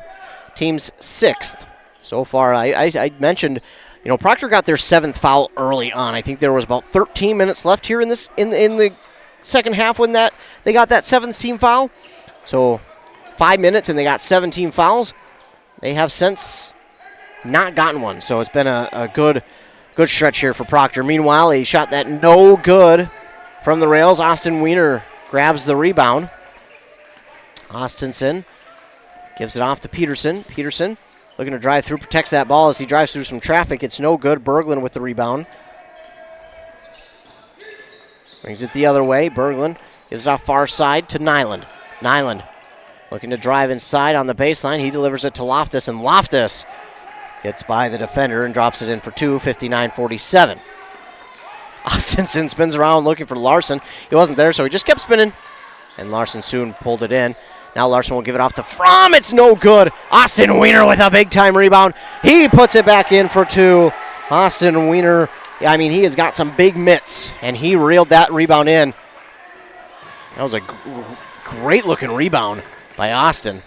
Team's 6th so far. I mentioned, Proctor got their 7th foul early on. I think there was about 13 minutes left here in the second half when they got that 7th team foul. So 5 minutes and they got 17 fouls. They have since not gotten one. So it's been a good stretch here for Proctor. Meanwhile, a shot that no good from the rails. Austin Wiener grabs the rebound. Austinson gives it off to Peterson. Peterson looking to drive through, protects that ball as he drives through some traffic. It's no good. Berglund with the rebound. Brings it the other way. Berglund gives it off far side to Nyland. Nyland looking to drive inside on the baseline. He delivers it to Loftus, and Loftus gets by the defender and drops it in for two, 59-47. Austinson spins around looking for Larson. He wasn't there, so he just kept spinning, and Larson soon pulled it in. Now Larson will give it off to Fromm. It's no good. Austin Wiener with a big-time rebound. He puts it back in for two. Austin Wiener, I mean, he has got some big mitts, and he reeled that rebound in. That was a great-looking rebound by Austin.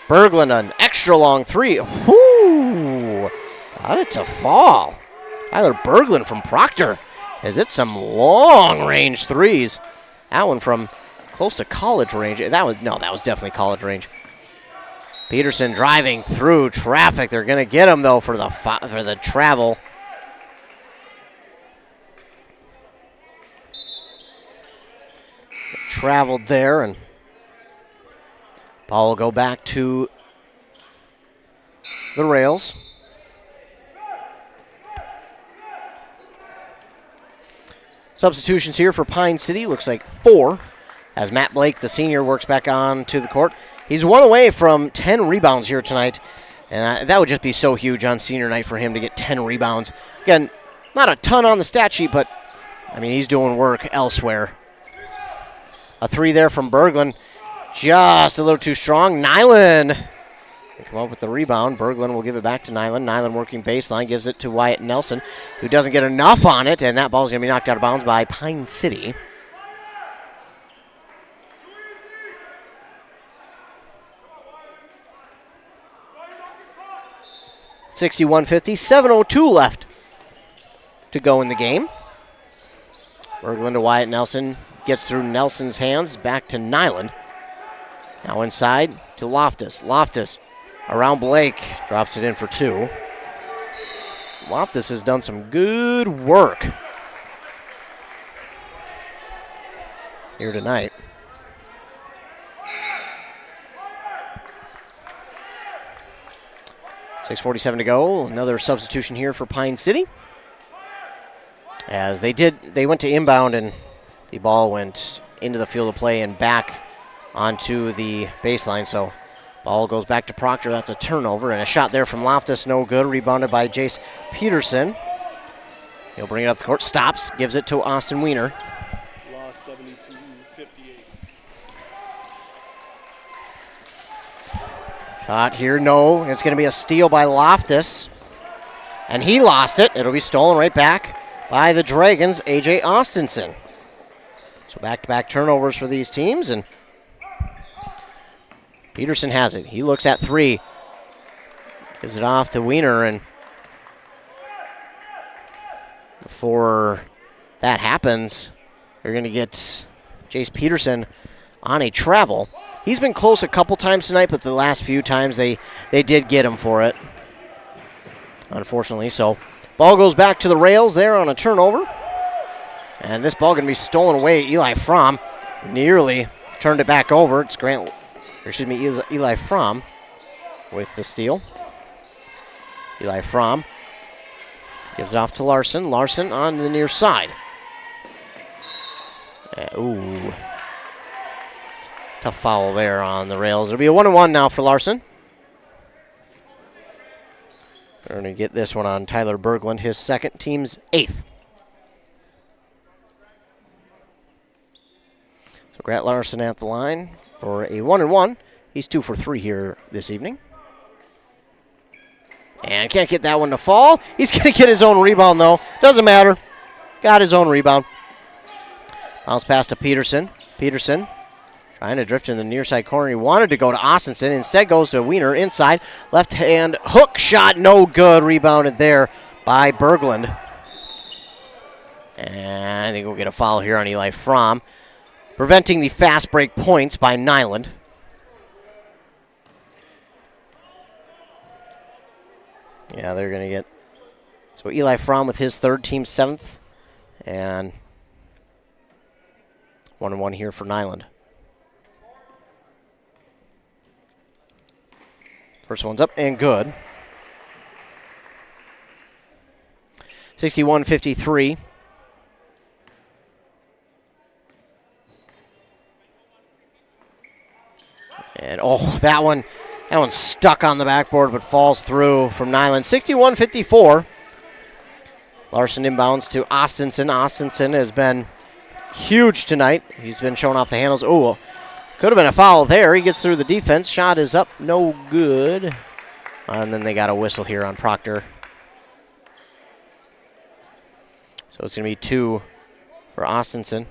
Berglund, an extra long three. Whoo! Got it to fall. Tyler Berglund from Proctor has hit some long-range threes. That one from close to college range. That was definitely college range. Peterson driving through traffic. They're going to get him, though, for the travel. Traveled there, and ball will go back to the rails. Substitutions here for Pine City. Looks like 4. As Matt Blake, the senior, works back on to the court. He's 1 away from 10 rebounds here tonight. And that would just be so huge on senior night for him to get 10 rebounds. Again, not a ton on the stat sheet, but, I mean, he's doing work elsewhere. A 3 there from Berglund. Just a little too strong. Nyland will come up with the rebound. Berglund will give it back to Nyland. Nyland working baseline, gives it to Wyatt Nelson, who doesn't get enough on it, and that ball's going to be knocked out of bounds by Pine City. (61-50), 7:02 left to go in the game. Berglund to Wyatt Nelson. Gets through Nelson's hands, back to Nyland. Now inside to Loftus. Loftus around Blake, drops it in for 2. Loftus has done some good work here tonight. .647 to go. Another substitution here for Pine City. As they went to inbound, and the ball went into the field of play and back onto the baseline. So ball goes back to Proctor. That's a turnover, and a shot there from Loftus, no good. Rebounded by Jace Peterson. He'll bring it up the court. Stops. Gives it to Austin Wiener. Lost 72-58. Shot here, no. It's going to be a steal by Loftus. And he lost it. It'll be stolen right back by the Dragons, A.J. Austinson. So back-to-back turnovers for these teams, and Peterson has it. He looks at 3. Gives it off to Wiener, and before that happens, they're going to get Jace Peterson on a travel. He's been close a couple times tonight, but the last few times they did get him for it, unfortunately. So ball goes back to the rails there on a turnover. And this ball going to be stolen away. Eli Fromm nearly turned it back over. It's Eli Fromm with the steal. Eli Fromm gives it off to Larson. Larson on the near side. Ooh. Tough foul there on the rails. It'll be a 1-1 now for Larson. We're going to get this one on Tyler Berglund, his second, team's 8th. So Grant Larson at the line for a 1-1. He's 2 for 3 here this evening. And can't get that one to fall. He's going to get his own rebound, though. Doesn't matter. Got his own rebound. Bounce pass to Peterson. Peterson trying to drift in the near side corner. He wanted to go to Austinson. Instead goes to Wiener inside. Left hand hook shot. No good. Rebounded there by Berglund. And I think we'll get a foul here on Eli Fromm, preventing the fast break points by Nyland. Yeah, they're going to get. So Eli Fromm with his third, team 7th. And 1-1 here for Nyland. First one's up and good. 61-53. And that one's stuck on the backboard but falls through from Nyland. 61-54. Larson inbounds to Austinson. Austinson has been huge tonight. He's been showing off the handles. Oh, could have been a foul there. He gets through the defense. Shot is up. No good. And then they got a whistle here on Proctor. So it's going to be 2 for Austinson.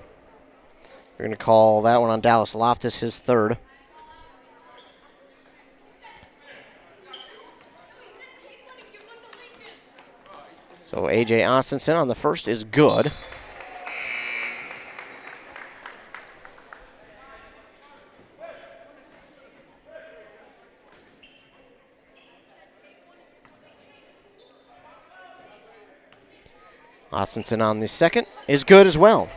We're going to call that one on Dallas Loftus, his third. So A.J. Austinson on the first is good. Austinson on the second is good as well.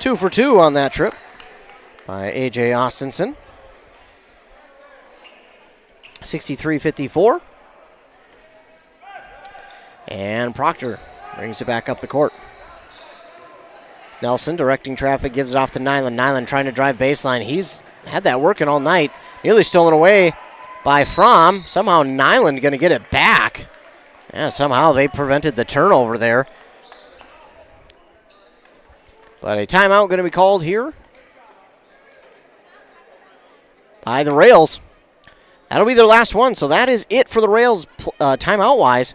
2 for 2 on that trip by A.J. Austinson. 63-54. And Proctor brings it back up the court. Nelson directing traffic, gives it off to Nyland. Nyland trying to drive baseline. He's had that working all night. Nearly stolen away by Fromm. Somehow Nyland going to get it back. Yeah, somehow they prevented the turnover there. But a timeout going to be called here by the Rails. That'll be their last one, so that is it for the Rails timeout-wise.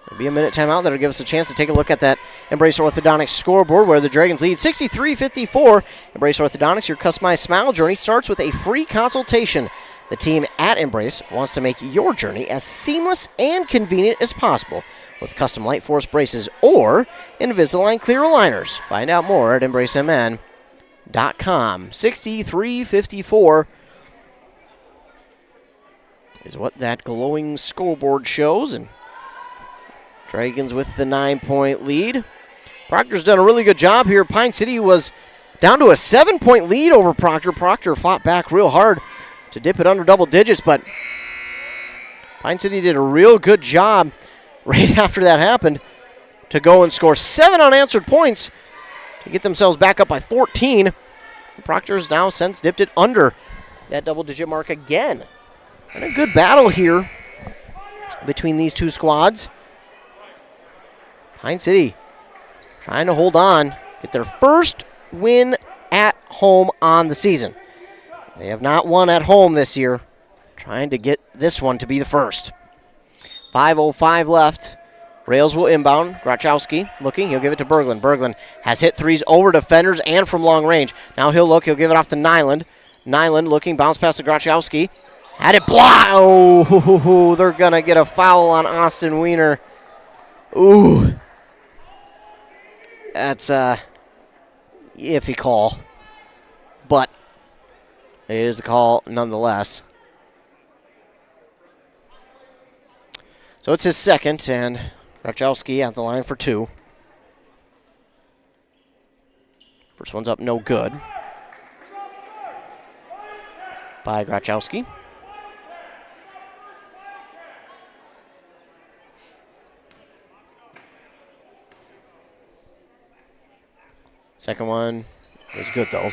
It'll be a minute timeout that'll give us a chance to take a look at that Embrace Orthodontics scoreboard where the Dragons lead 63-54. Embrace Orthodontics, your customized smile journey starts with a free consultation. The team at Embrace wants to make your journey as seamless and convenient as possible with custom Light Force braces or Invisalign clear aligners. Find out more at EmbraceMN.com. 63-54 is what that glowing scoreboard shows, and Dragons with the 9-point lead. Proctor's done a really good job here. Pine City was down to a 7-point lead over Proctor. Proctor fought back real hard to dip it under double digits, but Pine City did a real good job right after that happened to go and score 7 unanswered points to get themselves back up by 14. Proctor's now since dipped it under that double-digit mark again. And a good battle here between these two squads. Pine City trying to hold on, get their first win at home on the season. They have not won at home this year. Trying to get this one to be the first. 5:05 left. Rails will inbound. Grachowski looking. He'll give it to Berglund. Berglund has hit threes over defenders and from long range. Now he'll look. He'll give it off to Nyland. Nyland looking. Bounce pass to Grachowski. Had it blocked. Oh, they're going to get a foul on Austin Wiener. Ooh. That's a iffy call. But it is a call nonetheless. So it's his second, and Grachowski at the line for 2. First one's up, no good. By Grachowski. Second one is good, though.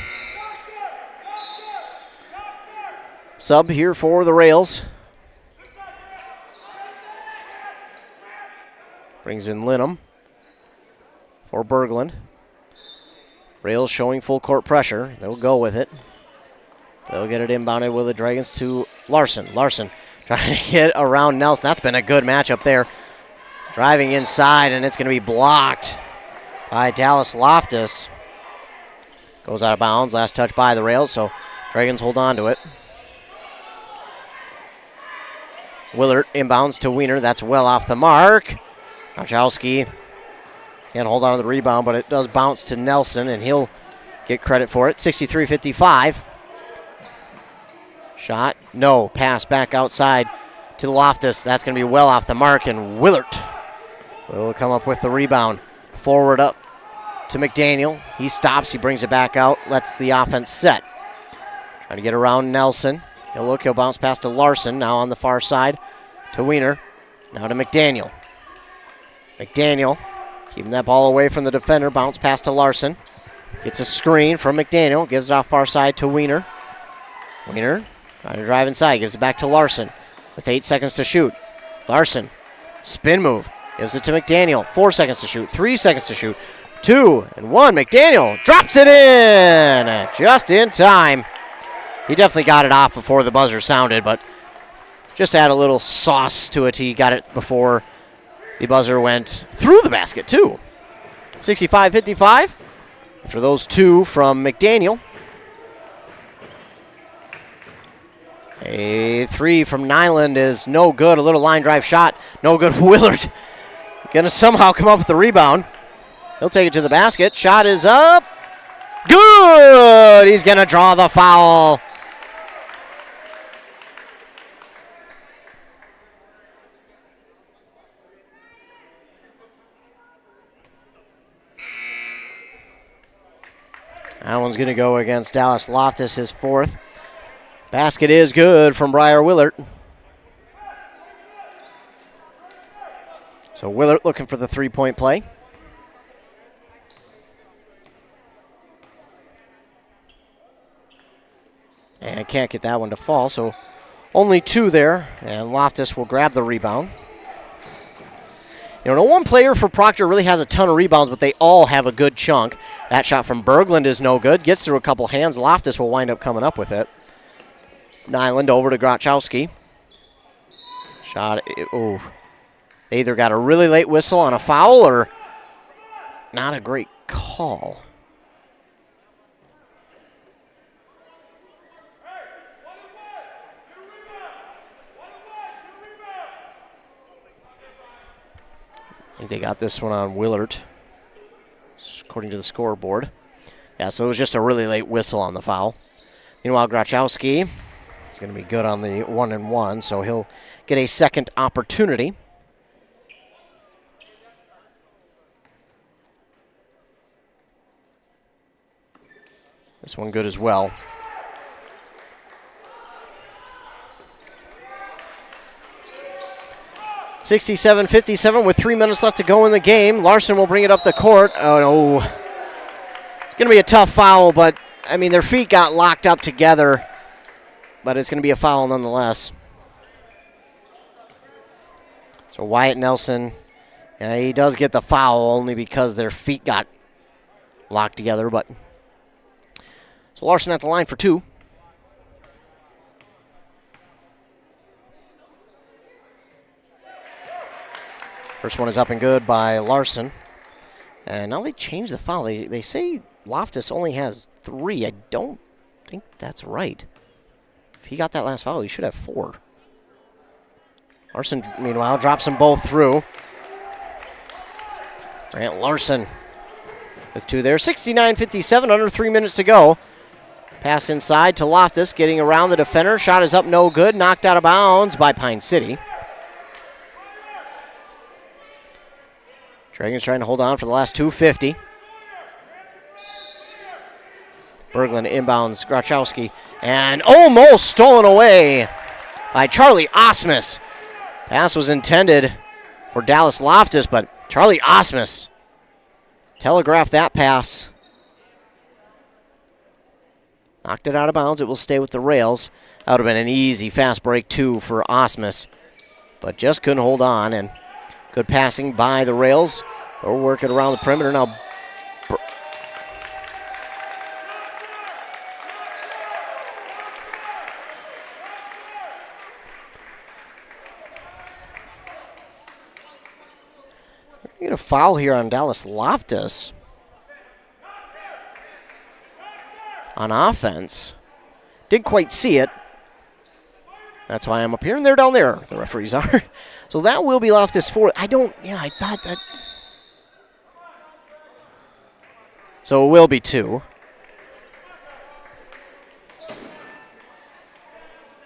Sub here for the Rails. Brings in Linham for Berglund. Rails showing full court pressure. They'll go with it. They'll get it inbounded with the Dragons to Larson. Larson trying to get around Nelson. That's been a good matchup there. Driving inside, and it's going to be blocked by Dallas Loftus. Goes out of bounds. Last touch by the Rails, so Dragons hold on to it. Willard inbounds to Wiener. That's well off the mark. Grachowski can't hold on to the rebound, but it does bounce to Nelson, and he'll get credit for it. 63-55. Shot, no. Pass back outside to Loftus. That's going to be well off the mark, and Willert will come up with the rebound. Forward up to McDaniel. He stops. He brings it back out. Lets the offense set. Trying to get around Nelson. He'll bounce past to Larson. Now on the far side to Wiener. Now to McDaniel. McDaniel keeping that ball away from the defender. Bounce pass to Larson. Gets a screen from McDaniel. Gives it off far side to Wiener. Wiener trying to drive inside. Gives it back to Larson with 8 seconds to shoot. Larson, spin move. Gives it to McDaniel. 4 seconds to shoot. 3 seconds to shoot. 2 and 1. McDaniel drops it in just in time. He definitely got it off before the buzzer sounded, but just add a little sauce to it. He got it before the buzzer went through the basket, too. 65-55 after those two from McDaniel. A three from Nyland is no good. A little line drive shot. No good. Willard going to somehow come up with the rebound. He'll take it to the basket. Shot is up. Good! He's going to draw the foul. That one's going to go against Dallas Loftus, his fourth. Basket is good from Briar Willert. So Willert looking for the three-point play. And can't get that one to fall, so only two there, and Loftus will grab the rebound. You know, no one player for Proctor really has a ton of rebounds, but they all have a good chunk. That shot from Berglund is no good. Gets through a couple hands. Loftus will wind up coming up with it. Nyland over to Grachowski. Shot, ooh. They either got a really late whistle on a foul or not a great call. I think they got this one on Willert, according to the scoreboard. Yeah, so it was just a really late whistle on the foul. Meanwhile, Grachowski is going to be good on the 1-and-1, so he'll get a second opportunity. This one good as well. (67-57) with 3 minutes left to go in the game. Larson will bring it up the court. Oh, no. It's going to be a tough foul, but, I mean, their feet got locked up together, but it's going to be a foul nonetheless. So Wyatt Nelson, he does get the foul only because their feet got locked together, but so Larson at the line for two. First one is up and good by Larson. And now they change the foul. They say Loftus only has 3. I don't think that's right. If he got that last foul, he should have 4. Larson, meanwhile, drops them both through. Grant Larson with 2 there. 69-57, under 3 minutes to go. Pass inside to Loftus, getting around the defender. Shot is up, no good. Knocked out of bounds by Pine City. Dragons trying to hold on for the last 2:50. Berglund inbounds Grachowski. And almost stolen away by Charlie Osmus. Pass was intended for Dallas Loftus, but Charlie Osmus telegraphed that pass. Knocked it out of bounds. It will stay with the rails. That would have been an easy fast break, too, for Osmus. But just couldn't hold on, and good passing by the rails. They'll work it around the perimeter now. Get a foul here on Dallas Loftus on offense. Didn't quite see it. That's why I'm up here, and they're down there. The referees are. So that will be Loftus 4. I thought that. So it will be 2.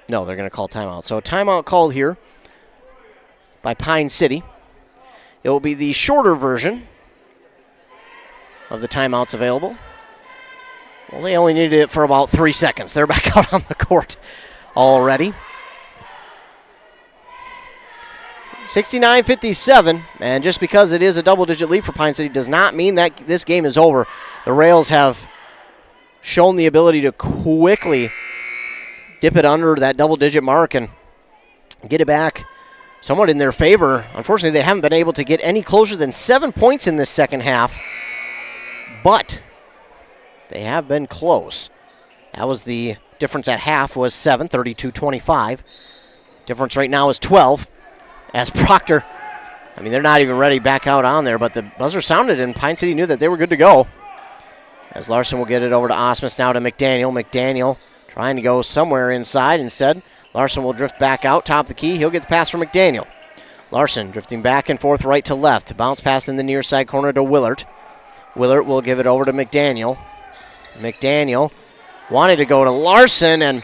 No, they're going to call timeout. So a timeout called here by Pine City. It will be the shorter version of the timeouts available. Well, they only needed it for about 3 seconds. They're back out on the court already. 69-57, and just because it is a double-digit lead for Pine City does not mean that this game is over. The Rails have shown the ability to quickly dip it under that double-digit mark and get it back somewhat in their favor. Unfortunately, they haven't been able to get any closer than 7 points in this second half, but they have been close. That was the difference at half, was 7, 32-25. Difference right now is 12. As Proctor, I mean, they're not even ready back out on there, but the buzzer sounded and Pine City knew that they were good to go. As Larson will get it over to Osmus, now to McDaniel. McDaniel trying to go somewhere inside. Instead, Larson will drift back out, top of the key. He'll get the pass from McDaniel. Larson drifting back and forth right to left. Bounce pass in the near side corner to Willard. Willard will give it over to McDaniel. McDaniel wanted to go to Larson, and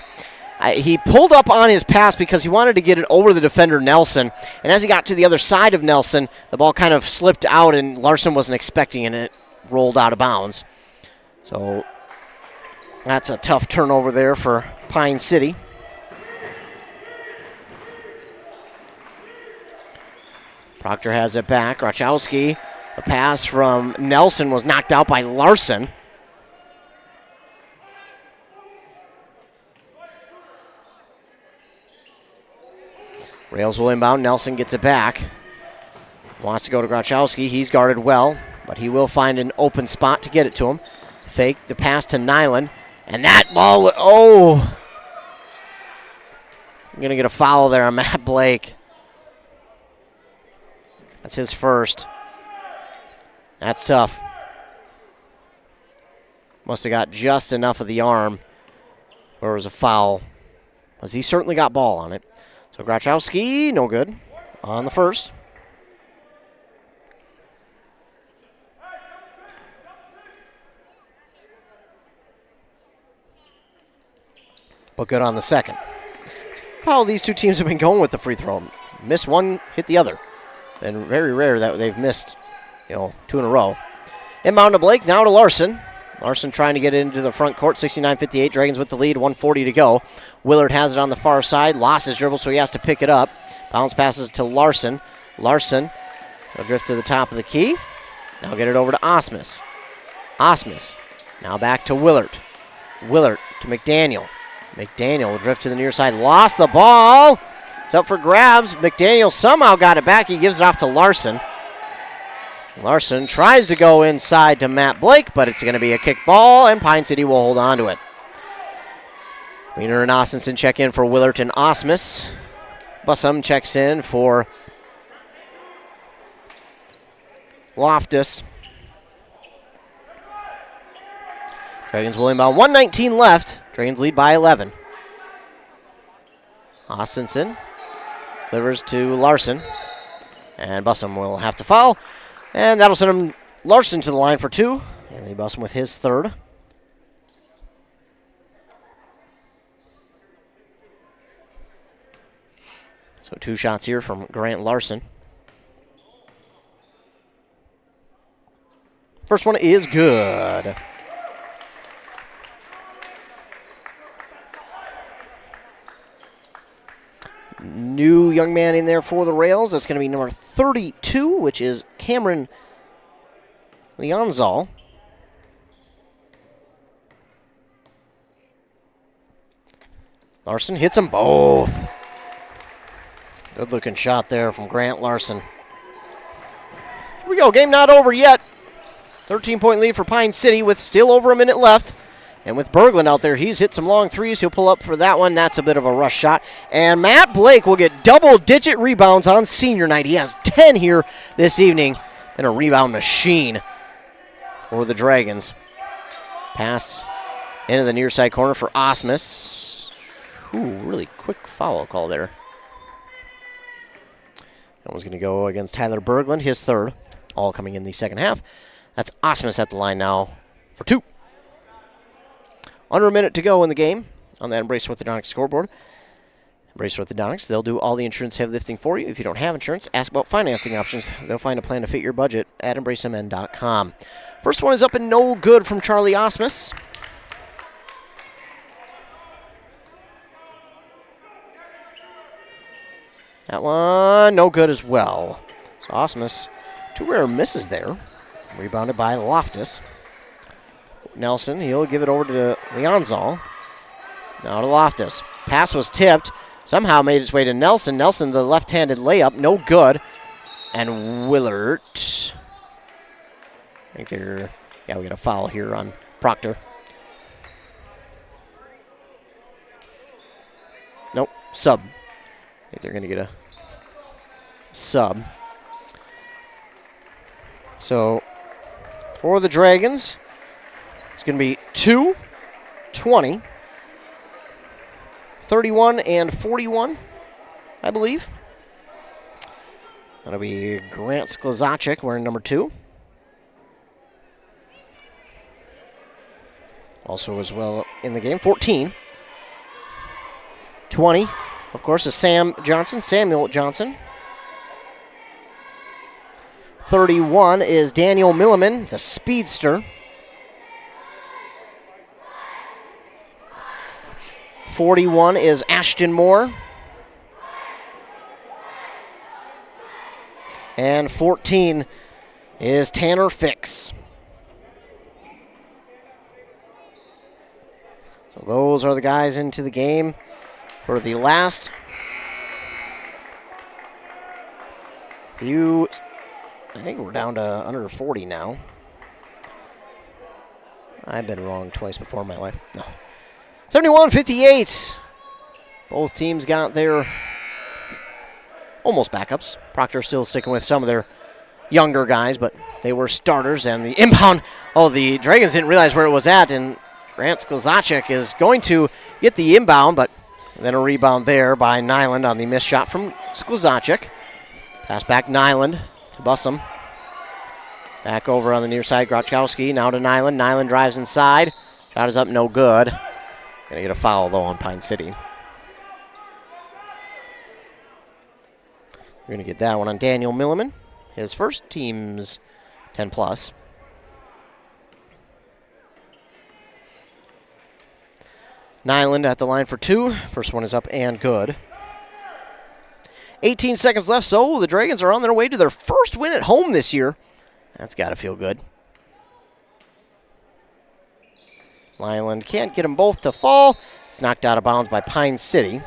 he pulled up on his pass because he wanted to get it over the defender, Nelson. And as he got to the other side of Nelson, the ball kind of slipped out, and Larson wasn't expecting it, and it rolled out of bounds. So that's a tough turnover there for Pine City. Proctor has it back. Grachowski, the pass from Nelson was knocked out by Larson. Rails will inbound. Nelson gets it back. Wants to go to Grachowski. He's guarded well, but he will find an open spot to get it to him. Fake the pass to Nyland. And that ball, I'm going to get a foul there on Matt Blake. That's his first. That's tough. Must have got just enough of the arm where it was a foul, because he certainly got ball on it. So Grachowski, no good on the first. But good on the second. That's how these two teams have been going with the free throw. Miss one, hit the other. And very rare that they've missed, two in a row. Inbound to Blake, now to Larson. Larson trying to get into the front court, 69-58. Dragons with the lead, 1:40 to go. Willard has it on the far side, lost his dribble, so he has to pick it up. Bounce passes to Larson. Larson will drift to the top of the key. Now get it over to Osmus. Osmus now back to Willard. Willard to McDaniel. McDaniel will drift to the near side, lost the ball. It's up for grabs. McDaniel somehow got it back. He gives it off to Larson. Larson tries to go inside to Matt Blake, but it's going to be a kick ball, and Pine City will hold on to it. Wiener and Ossenson check in for Willard and Osmus. Bussum checks in for Loftus. Dragons will inbound. 1:19 left. Dragons lead by 11. Ossenson delivers to Larson. And Bussum will have to foul. And that'll send him Larson to the line for two. Anthony Bussum with his third. So 2 shots here from Grant Larson. First one is good. New young man in there for the Rails. That's going to be number 32, which is Cameron Leonzal. Larson hits them both. Good looking shot there from Grant Larson. Here we go. Game not over yet. 13-point lead for Pine City with still over a minute left. And with Berglund out there, he's hit some long threes. He'll pull up for that one. That's a bit of a rush shot. And Matt Blake will get double-digit rebounds on senior night. He has 10 here this evening. And a rebound machine for the Dragons. Pass into the near side corner for Osmus. Ooh, really quick foul call there. That one's going to go against Tyler Berglund, his third. All coming in the second half. That's Osmus at the line now for 2. Under a minute to go in the game on that Embrace Orthodontic scoreboard. Embrace Orthodontics. They'll do all the insurance heavy lifting for you. If you don't have insurance, ask about financing options. They'll find a plan to fit your budget at embracemn.com. First one is up and no good from Charlie Osmus. That one, no good as well. So Osmus, 2 rare misses there. Rebounded by Loftus. Nelson, he'll give it over to Leonzal. Now to Loftus. Pass was tipped. Somehow made its way to Nelson. Nelson, the left-handed layup, no good. And Willard. I think we got a foul here on Proctor. Nope, sub. I think they're going to get a sub. So, for the Dragons, it's going to be 2-20. 31 and 41, I believe. That'll be Grant Sklizacek wearing number 2. Also as well in the game, 14. 20, of course, is Samuel Johnson. 31 is Daniel Milliman, the speedster. 41 is Ashton Moore. And 14 is Tanner Fix. So those are the guys into the game for the last few. I think we're down to under 40 now. I've been wrong twice before in my life. No. 71-58. Both teams got their almost backups. Proctor still sticking with some of their younger guys, but they were starters. And the inbound, the Dragons didn't realize where it was at, and Grant Sklizacek is going to get the inbound, but then a rebound there by Nyland on the missed shot from Sklizacek. Pass back Nyland to Bussum. Back over on the near side, Grochkowski. Now to Nyland. Nyland drives inside. Shot is up, no good. Gonna get a foul, though, on Pine City. We're gonna get that one on Daniel Milliman. His first, team's 10+. Nyland at the line for 2. First one is up and good. 18 seconds left, so the Dragons are on their way to their first win at home this year. That's got to feel good. Nyland can't get them both to fall. It's knocked out of bounds by Pine City.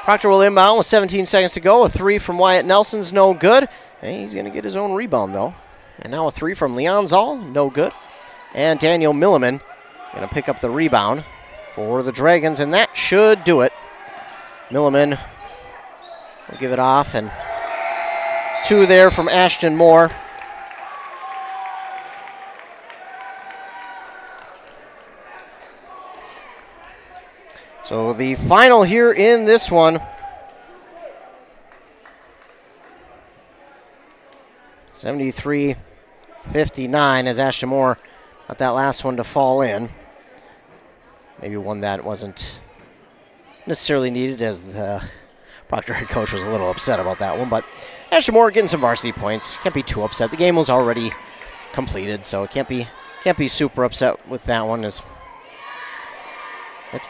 Proctor will inbound with 17 seconds to go. A 3 from Wyatt Nelson's no good. And he's going to get his own rebound, though. And now a 3 from Leonzal, no good. And Daniel Milliman going to pick up the rebound for the Dragons, and that should do it. Milliman will give it off, and 2 there from Ashton Moore. So the final here in this one, 73-59, as Ashton Moore got that last one to fall in. Maybe one that wasn't necessarily needed, as the Proctor head coach was a little upset about that one. But Ashton Moore getting some varsity points. Can't be too upset. The game was already completed, so can't be super upset with that one. It's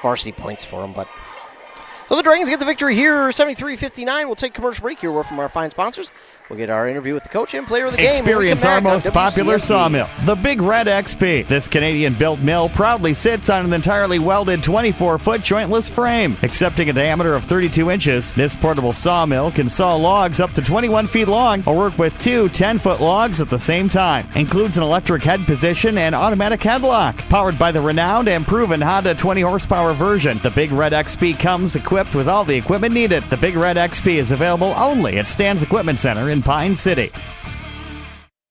varsity points for him, but so the Dragons get the victory here, 73-59. We'll take a commercial break here. We're from our fine sponsors. We'll get our interview with the coach and player of the game. Experience our most popular sawmill, the Big Red XP. This Canadian-built mill proudly sits on an entirely welded 24-foot jointless frame. Accepting a diameter of 32 inches, this portable sawmill can saw logs up to 21 feet long or work with 2 10-foot logs at the same time. Includes an electric head position and automatic headlock. Powered by the renowned and proven Honda 20-horsepower version, the Big Red XP comes equipped with all the equipment needed. The Big Red XP is available only at Stan's Equipment Center in Pine City.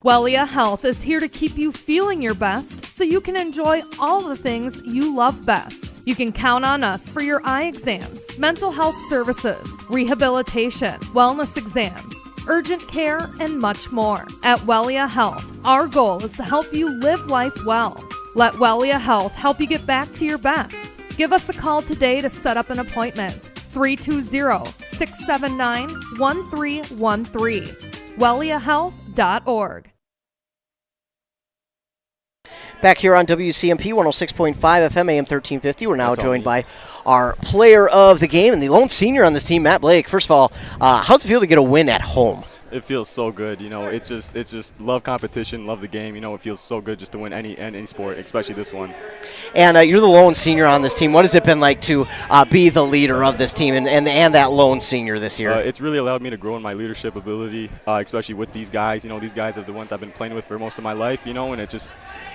Wellia Health is here to keep you feeling your best so you can enjoy all the things you love best. You can count on us for your eye exams, mental health services, rehabilitation, wellness exams, urgent care, and much more. At Wellia Health, our goal is to help you live life well. Let Wellia Health help you get back to your best. Give us a call today to set up an appointment. 320-679-1313. WelliaHealth.org. Back here on WCMP 106.5 FM, AM 1350. We're now joined by our player of the game and the lone senior on this team, Matt Blake. First of all, how's it feel to get a win at home? It feels so good. It's just love competition, love the game. It feels so good just to win any sport, especially this one. And you're the lone senior on this team. What has it been like to be the leader of this team and that lone senior this year? It's really allowed me to grow in my leadership ability, especially with these guys. These guys are the ones I've been playing with for most of my life. And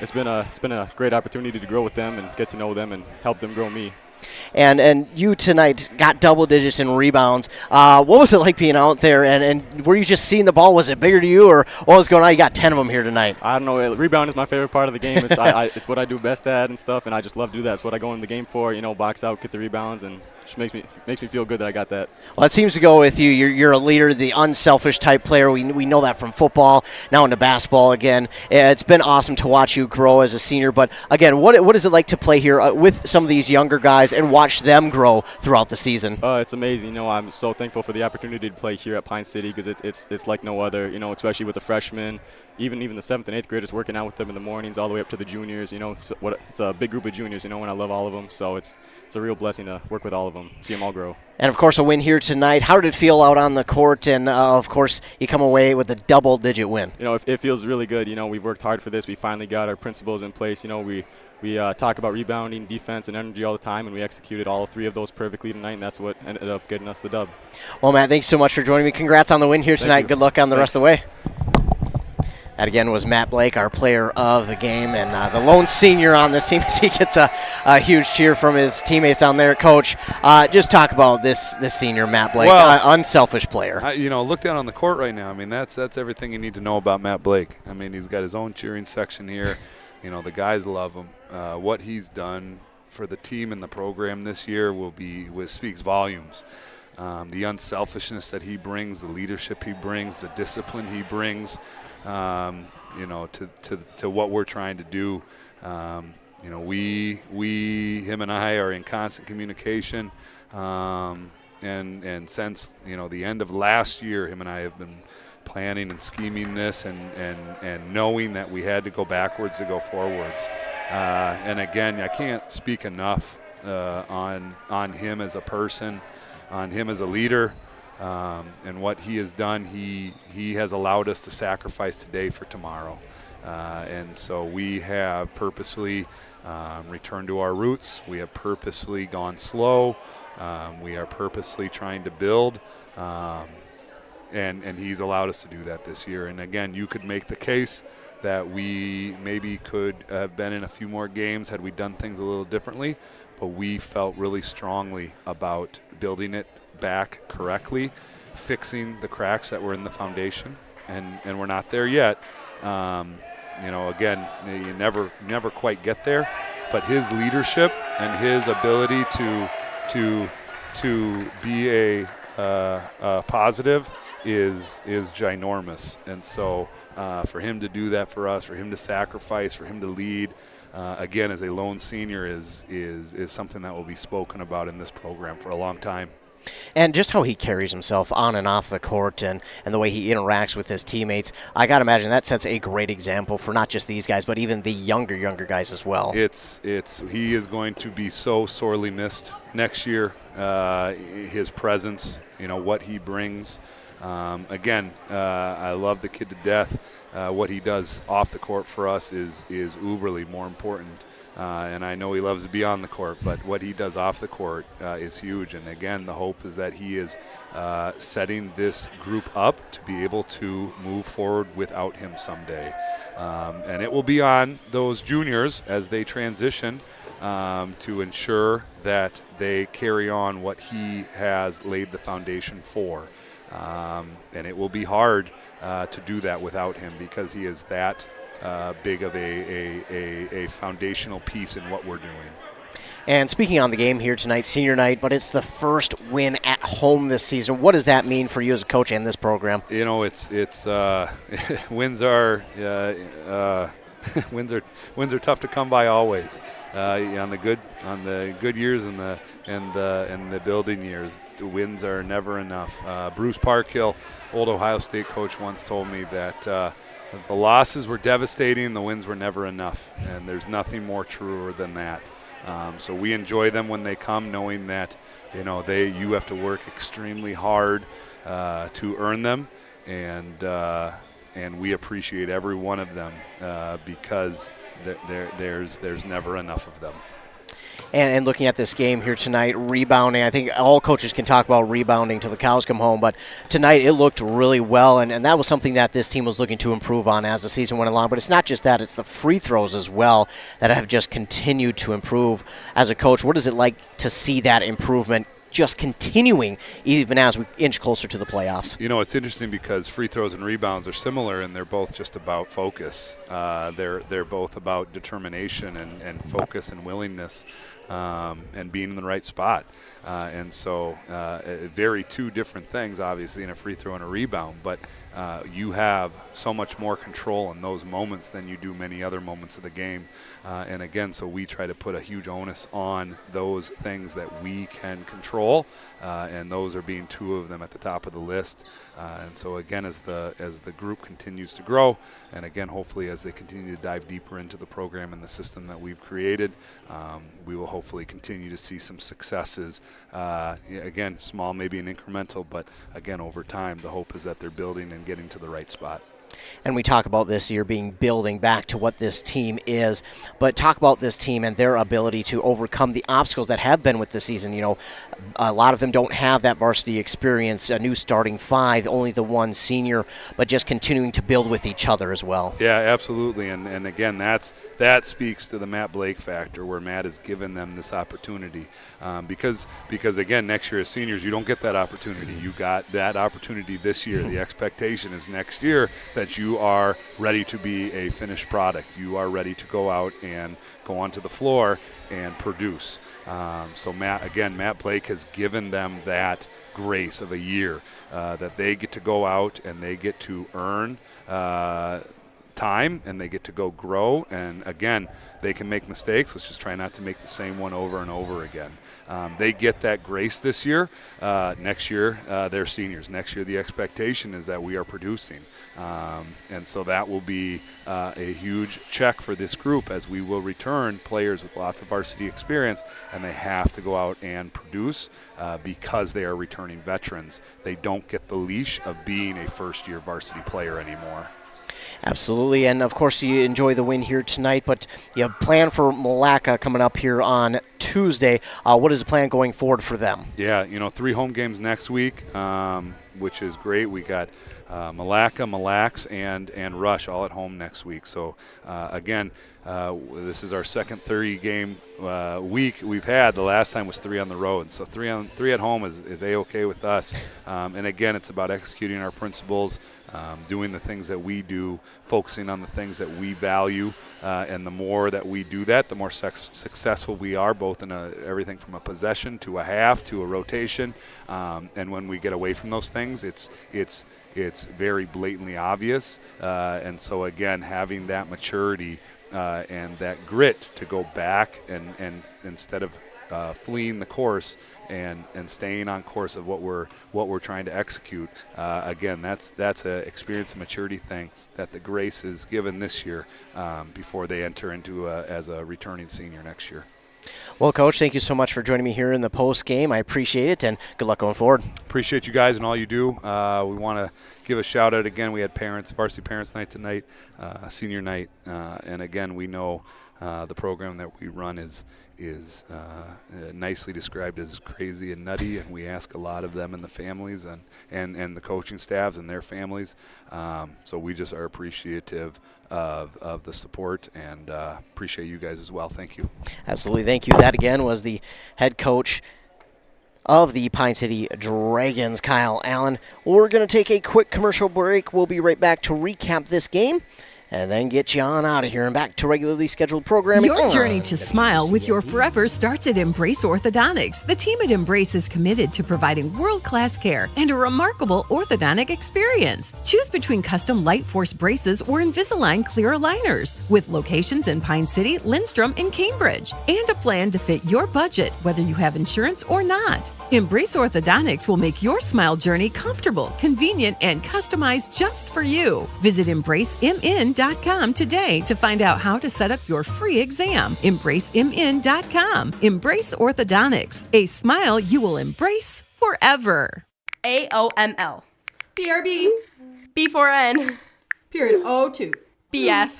it's been a great opportunity to grow with them and get to know them and help them grow me. And you tonight got double digits in rebounds. What was it like being out there, and were you just seeing the ball? Was it bigger to you, or what was going on? You got 10 of them here tonight. I don't know. Rebound is my favorite part of the game. It's what I do best at and stuff, and I just love to do that. It's what I go in the game for, box out, get the rebounds, and just makes me feel good that I got that. Well, it seems to go with you. You're a leader, the unselfish type player. We know that from football, now into basketball again. It's been awesome to watch you grow as a senior. But, again, what is it like to play here with some of these younger guys and watch them grow throughout the season? It's amazing. I'm so thankful for the opportunity to play here at Pine City because it's like no other, especially with the freshmen. Even the 7th and 8th graders, working out with them in the mornings all the way up to the juniors. It's a big group of juniors, and I love all of them. So it's a real blessing to work with all of them, see them all grow. And, of course, a win here tonight. How did it feel out on the court? And, of course, you come away with a double-digit win. It feels really good. We've worked hard for this. We finally got our principles in place. We talk about rebounding, defense, and energy all the time, and we executed all 3 of those perfectly tonight, and that's what ended up getting us the dub. Well, Matt, thanks so much for joining me. Congrats on the win here tonight. Good luck on the rest of the way. That, again, was Matt Blake, our player of the game, and the lone senior on this team. He gets a huge cheer from his teammates down there. Coach, just talk about this senior, Matt Blake, unselfish player. Look down on the court right now. That's everything you need to know about Matt Blake. He's got his own cheering section here. The guys love him. What he's done for the team and the program this year speaks volumes. The unselfishness that he brings, the leadership he brings, the discipline he brings, to what we're trying to do. Him and I are in constant communication, and since the end of last year, him and I have been planning and scheming this and knowing that we had to go backwards to go forwards. And again, I can't speak enough on him as a person, on him as a leader, and what he has done. He has allowed us to sacrifice today for tomorrow. And so we have purposely returned to our roots. We have purposely gone slow. We are purposely trying to build. And he's allowed us to do that this year. And again, you could make the case that we maybe could have been in a few more games had we done things a little differently, but we felt really strongly about building it back correctly, fixing the cracks that were in the foundation, and we're not there yet. Again, you never quite get there, but his leadership and his ability to be a positive is ginormous. And so for him to do that for us, for him to sacrifice, for him to lead, again, as a lone senior is something that will be spoken about in this program for a long time. And just how he carries himself on and off the court and the way he interacts with his teammates, I got to imagine that sets a great example for not just these guys, but even the younger guys as well. He is going to be so sorely missed next year. His presence, what he brings. I love the kid to death. What he does off the court for us is uberly more important. And I know he loves to be on the court, but what he does off the court is huge. And again, the hope is that he is setting this group up to be able to move forward without him someday. And it will be on those juniors as they transition to ensure that they carry on what he has laid the foundation for. And it will be hard to do that without him because he is that big of a foundational piece in what we're doing. And speaking on the game here tonight, senior night, but it's the first win at home this season. What does that mean for you as a coach and this program? You know, it's wins are wins are tough to come by always. On the good years and the building years, the wins are never enough. Bruce Parkhill, old Ohio State coach, once told me that the losses were devastating, the wins were never enough, and there's nothing more truer than that. So we enjoy them when they come, knowing that you have to work extremely hard to earn them, and we appreciate every one of them because there's never enough of them. And looking at this game here tonight, rebounding, I think all coaches can talk about rebounding till the cows come home, but tonight it looked really well, and that was something that this team was looking to improve on as the season went along. But it's not just that, it's the free throws as well that have just continued to improve. As a coach, what is it like to see that improvement just continuing even as we inch closer to the playoffs? You know, it's interesting because free throws and rebounds are similar, and they're both just about focus. They're both about determination and focus and willingness and being in the right spot. And so very two different things, obviously, in a free throw and a rebound, but you have so much more control in those moments than you do many other moments of the game. And again, so we try to put a huge onus on those things that we can control, and those are being two of them at the top of the list. And so again, as the group continues to grow, and again, hopefully as they continue to dive deeper into the program and the system that we've created, we will hopefully continue to see some successes. Again, small, maybe an incremental, but again, over time, the hope is that they're building and getting to the right spot. And we talk about this year being building back to what this team is, but talk about this team and their ability to overcome the obstacles that have been with this season. You know, a lot of them don't have that varsity experience, a new starting five, only the one senior, but just continuing to build with each other as well. Yeah, absolutely. And again, that speaks to the Matt Blake factor, where Matt has given them this opportunity. Because again, next year as seniors, you don't get that opportunity. You got that opportunity this year. The expectation is next year that you are ready to be a finished product. You are ready to go out and go onto the floor and produce. So Matt Blake has given them that grace of a year that they get to go out and they get to earn time, and they get to go grow. And again, they can make mistakes. Let's just try not to make the same one over and over again. They get that grace this year. Next year, they're seniors. Next year, the expectation is that we are producing. And so that will be a huge check for this group, as we will return players with lots of varsity experience, and they have to go out and produce because they are returning veterans. They don't get the leash of being a first-year varsity player anymore. Absolutely, and of course you enjoy the win here tonight, but you have a plan for Malacca coming up here on Tuesday. What is the plan going forward for them? Yeah, 3 home games next week, which is great. We got Malacca, Mille Lacs, and Rush all at home next week. So again, this is our second 30-game week we've had. The last time was 3 on the road. So 3 at home is A-okay with us. And again, it's about executing our principles, doing the things that we do, focusing on the things that we value. And the more that we do that, the more successful we are, both in everything from a possession to a half to a rotation. And when we get away from those things, it's very blatantly obvious. And so again, having that maturity and that grit to go back and instead of fleeing the course and staying on course of what we're trying to execute. Again, that's a experience and maturity thing that the Grace is given this year before they enter into as a returning senior next year. Well, Coach, thank you so much for joining me here in the post game. I appreciate it, and good luck going forward. Appreciate you guys and all you do. We want to give a shout out again. We had varsity parents night tonight, senior night, and again, we know the program that we run is nicely described as crazy and nutty, and we ask a lot of them and the families and the coaching staffs and their families. So we just are appreciative of the support and appreciate you guys as well. Thank you. Absolutely. Thank you. That again was the head coach of the Pine City Dragons, Kyle Allen. We're going to take a quick commercial break. We'll be right back to recap this game and then get you on out of here and back to regularly scheduled programming. Your journey to smile with your forever starts at Embrace Orthodontics. The team at Embrace is committed to providing world-class care and a remarkable orthodontic experience. Choose between custom Light Force braces or Invisalign clear aligners with locations in Pine City, Lindstrom, and Cambridge, and a plan to fit your budget, whether you have insurance or not. Embrace Orthodontics will make your smile journey comfortable, convenient, and customized just for you. Visit EmbraceMN.com today to find out how to set up your free exam. EmbraceMN.com. Embrace Orthodontics. A smile you will embrace forever. AOML. BRB. B4N. Period 02. BF.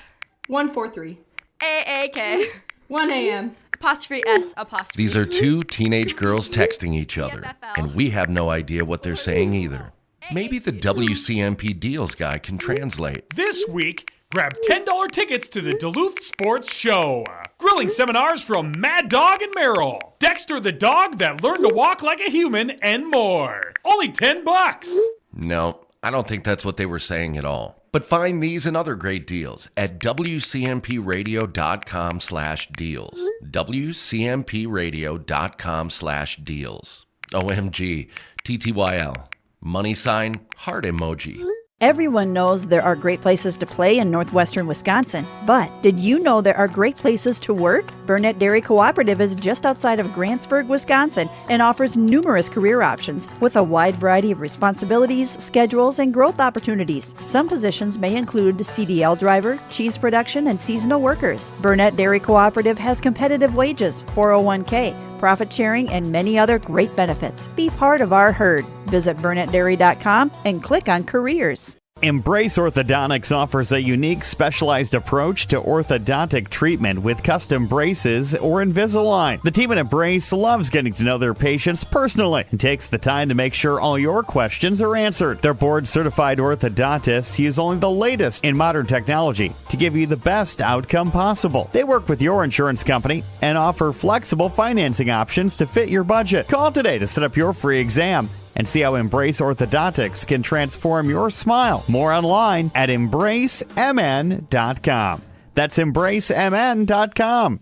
143. AAK. 1 a.m. Apostrophe S apostrophe. These are two teenage girls texting each other, and we have no idea what they're saying either. Maybe the WCMP Deals guy can translate. This week, grab $10 tickets to the Duluth Sports Show. Grilling seminars from Mad Dog and Merrill. Dexter the dog that learned to walk like a human, and more. Only $10. No, I don't think that's what they were saying at all. But find these and other great deals at WCMPradio.com/deals. WCMPradio.com/deals. OMG, TTYL. Money sign, heart emoji. Everyone knows there are great places to play in northwestern Wisconsin, but did you know there are great places to work? Burnett Dairy Cooperative is just outside of Grantsburg, Wisconsin, and offers numerous career options with a wide variety of responsibilities, schedules, and growth opportunities. Some positions may include CDL driver, cheese production, and seasonal workers. Burnett Dairy Cooperative has competitive wages, 401k, profit sharing, and many other great benefits. Be part of our herd. Visit BurnettDairy.com and click on Careers. Embrace Orthodontics offers a unique specialized approach to orthodontic treatment with custom braces or Invisalign. The team at Embrace loves getting to know their patients personally and takes the time to make sure all your questions are answered. Their board-certified orthodontists use only the latest in modern technology to give you the best outcome possible. They work with your insurance company and offer flexible financing options to fit your budget. Call today to set up your free exam and see how Embrace Orthodontics can transform your smile. More online at EmbraceMN.com. That's EmbraceMN.com.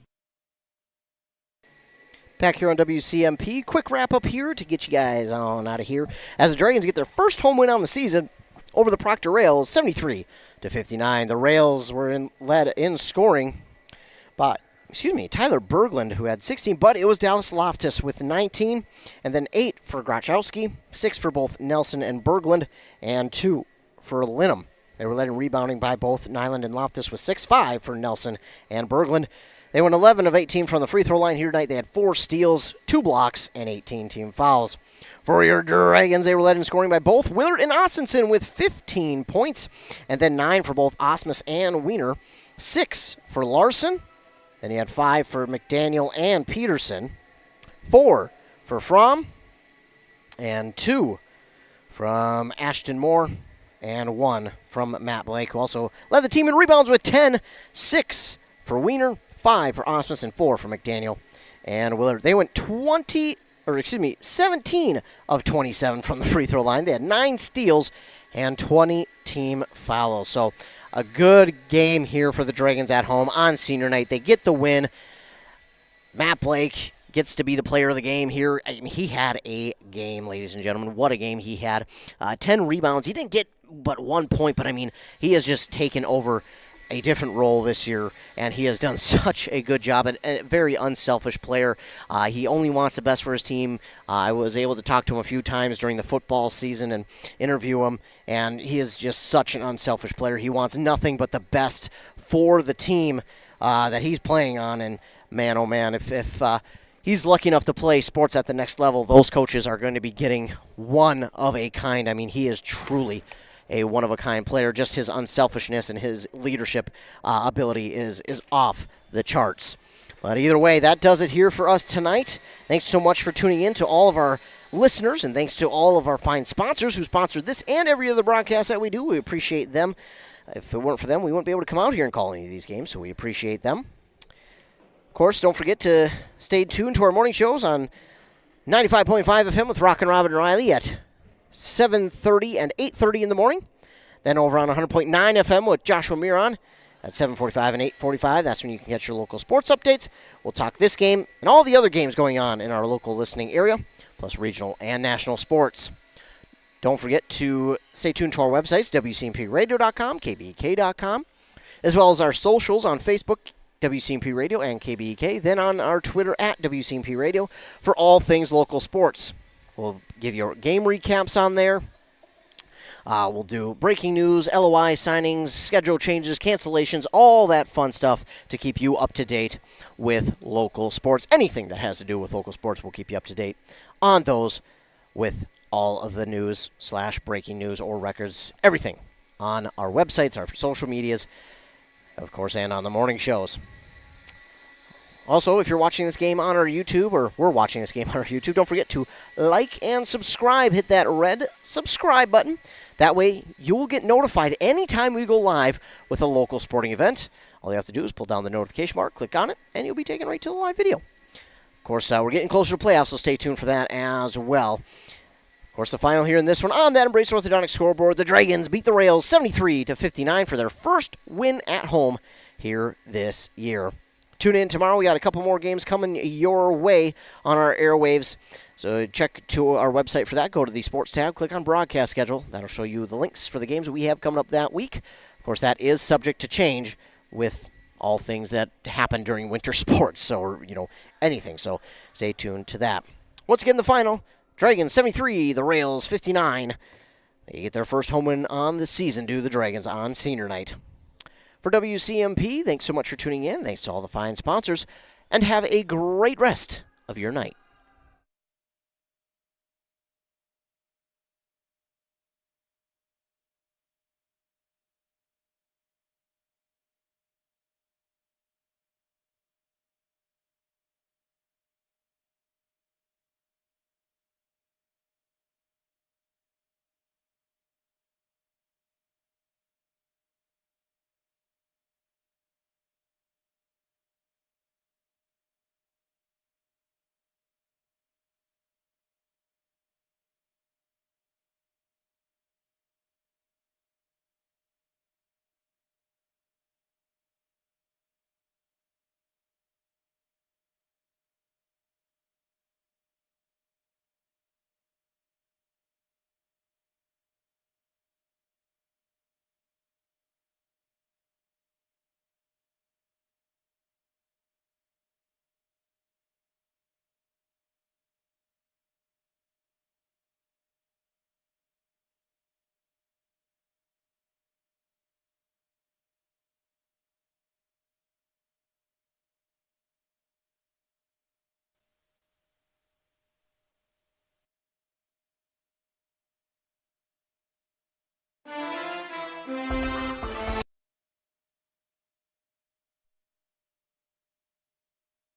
Back here on WCMP, quick wrap-up here to get you guys on out of here as the Dragons get their first home win on the season over the Proctor Rails, 73-59. The Rails were led in scoring by Tyler Berglund, who had 16, but it was Dallas Loftus with 19, and then 8 for Grachowski, 6 for both Nelson and Berglund, and 2 for Linham. They were led in rebounding by both Nyland and Loftus with 6-5 for Nelson and Berglund. They went 11 of 18 from the free throw line here tonight. They had 4 steals, 2 blocks, and 18 team fouls. For your Dragons, they were led in scoring by both Willard and Austinson with 15 points, and then 9 for both Osmus and Wiener, 6 for Larson. Then he had 5 for McDaniel and Peterson, 4 for Fromm, and 2 from Ashton Moore, and 1 from Matt Blake, who also led the team in rebounds with 10, 6 for Wiener, 5 for Osmus, and 4 for McDaniel and Willard. They went 17 of 27 from the free throw line. They had 9 steals and 20 team fouls. So a good game here for the Dragons at home on senior night. They get the win. Matt Blake gets to be the player of the game here. I mean, he had a game, ladies and gentlemen. What a game he had. 10 rebounds. He didn't get but 1 point, but I mean, he has just taken over a different role this year, and he has done such a good job. A very unselfish player. He only wants the best for his team. I was able to talk to him a few times during the football season and interview him, and he is just such an unselfish player. He wants nothing but the best for the team that he's playing on, and man, oh man, if he's lucky enough to play sports at the next level, those coaches are going to be getting one of a kind. I mean, he is truly a one-of-a-kind player. Just his unselfishness and his leadership ability is off the charts. But either way, that does it here for us tonight. Thanks so much for tuning in to all of our listeners, and thanks to all of our fine sponsors who sponsored this and every other broadcast that we do. We appreciate them. If it weren't for them, we wouldn't be able to come out here and call any of these games, so we appreciate them. Of course, don't forget to stay tuned to our morning shows on 95.5 FM with Rock and Robin Riley at 7:30 and 8:30 in the morning. Then over on 100.9 FM with Joshua Miron at 7:45 and 8:45. That's when you can get your local sports updates. We'll talk this game and all the other games going on in our local listening area, plus regional and national sports. Don't forget to stay tuned to our websites, WCMPradio.com, KBEK.com, as well as our socials on Facebook, WCMP Radio and KBEK, then on our Twitter at WCMP Radio for all things local sports. We'll give you game recaps on there. We'll do breaking news, LOI signings, schedule changes, cancellations, all that fun stuff to keep you up to date with local sports. Anything that has to do with local sports, we'll keep you up to date on those with all of the news / breaking news or records, everything on our websites, our social medias, of course, and on the morning shows. Also, if you're watching this game on our YouTube, or we're watching this game on our YouTube, don't forget to like and subscribe. Hit that red subscribe button. That way, you will get notified anytime we go live with a local sporting event. All you have to do is pull down the notification mark, click on it, and you'll be taken right to the live video. Of course, we're getting closer to playoffs, so stay tuned for that as well. Of course, the final here in this one on that Embrace Orthodontic scoreboard, the Dragons beat the Rails 73-59 for their first win at home here this year. Tune in tomorrow. We got a couple more games coming your way on our airwaves. So check to our website for that. Go to the sports tab, click on broadcast schedule. That'll show you the links for the games we have coming up that week. Of course, that is subject to change with all things that happen during winter sports, or anything. So stay tuned to that. Once again, the final. Dragons 73, the Rails 59. They get their first home win on the season, do the Dragons on senior night. For WCMP, thanks so much for tuning in. Thanks to all the fine sponsors, and have a great rest of your night.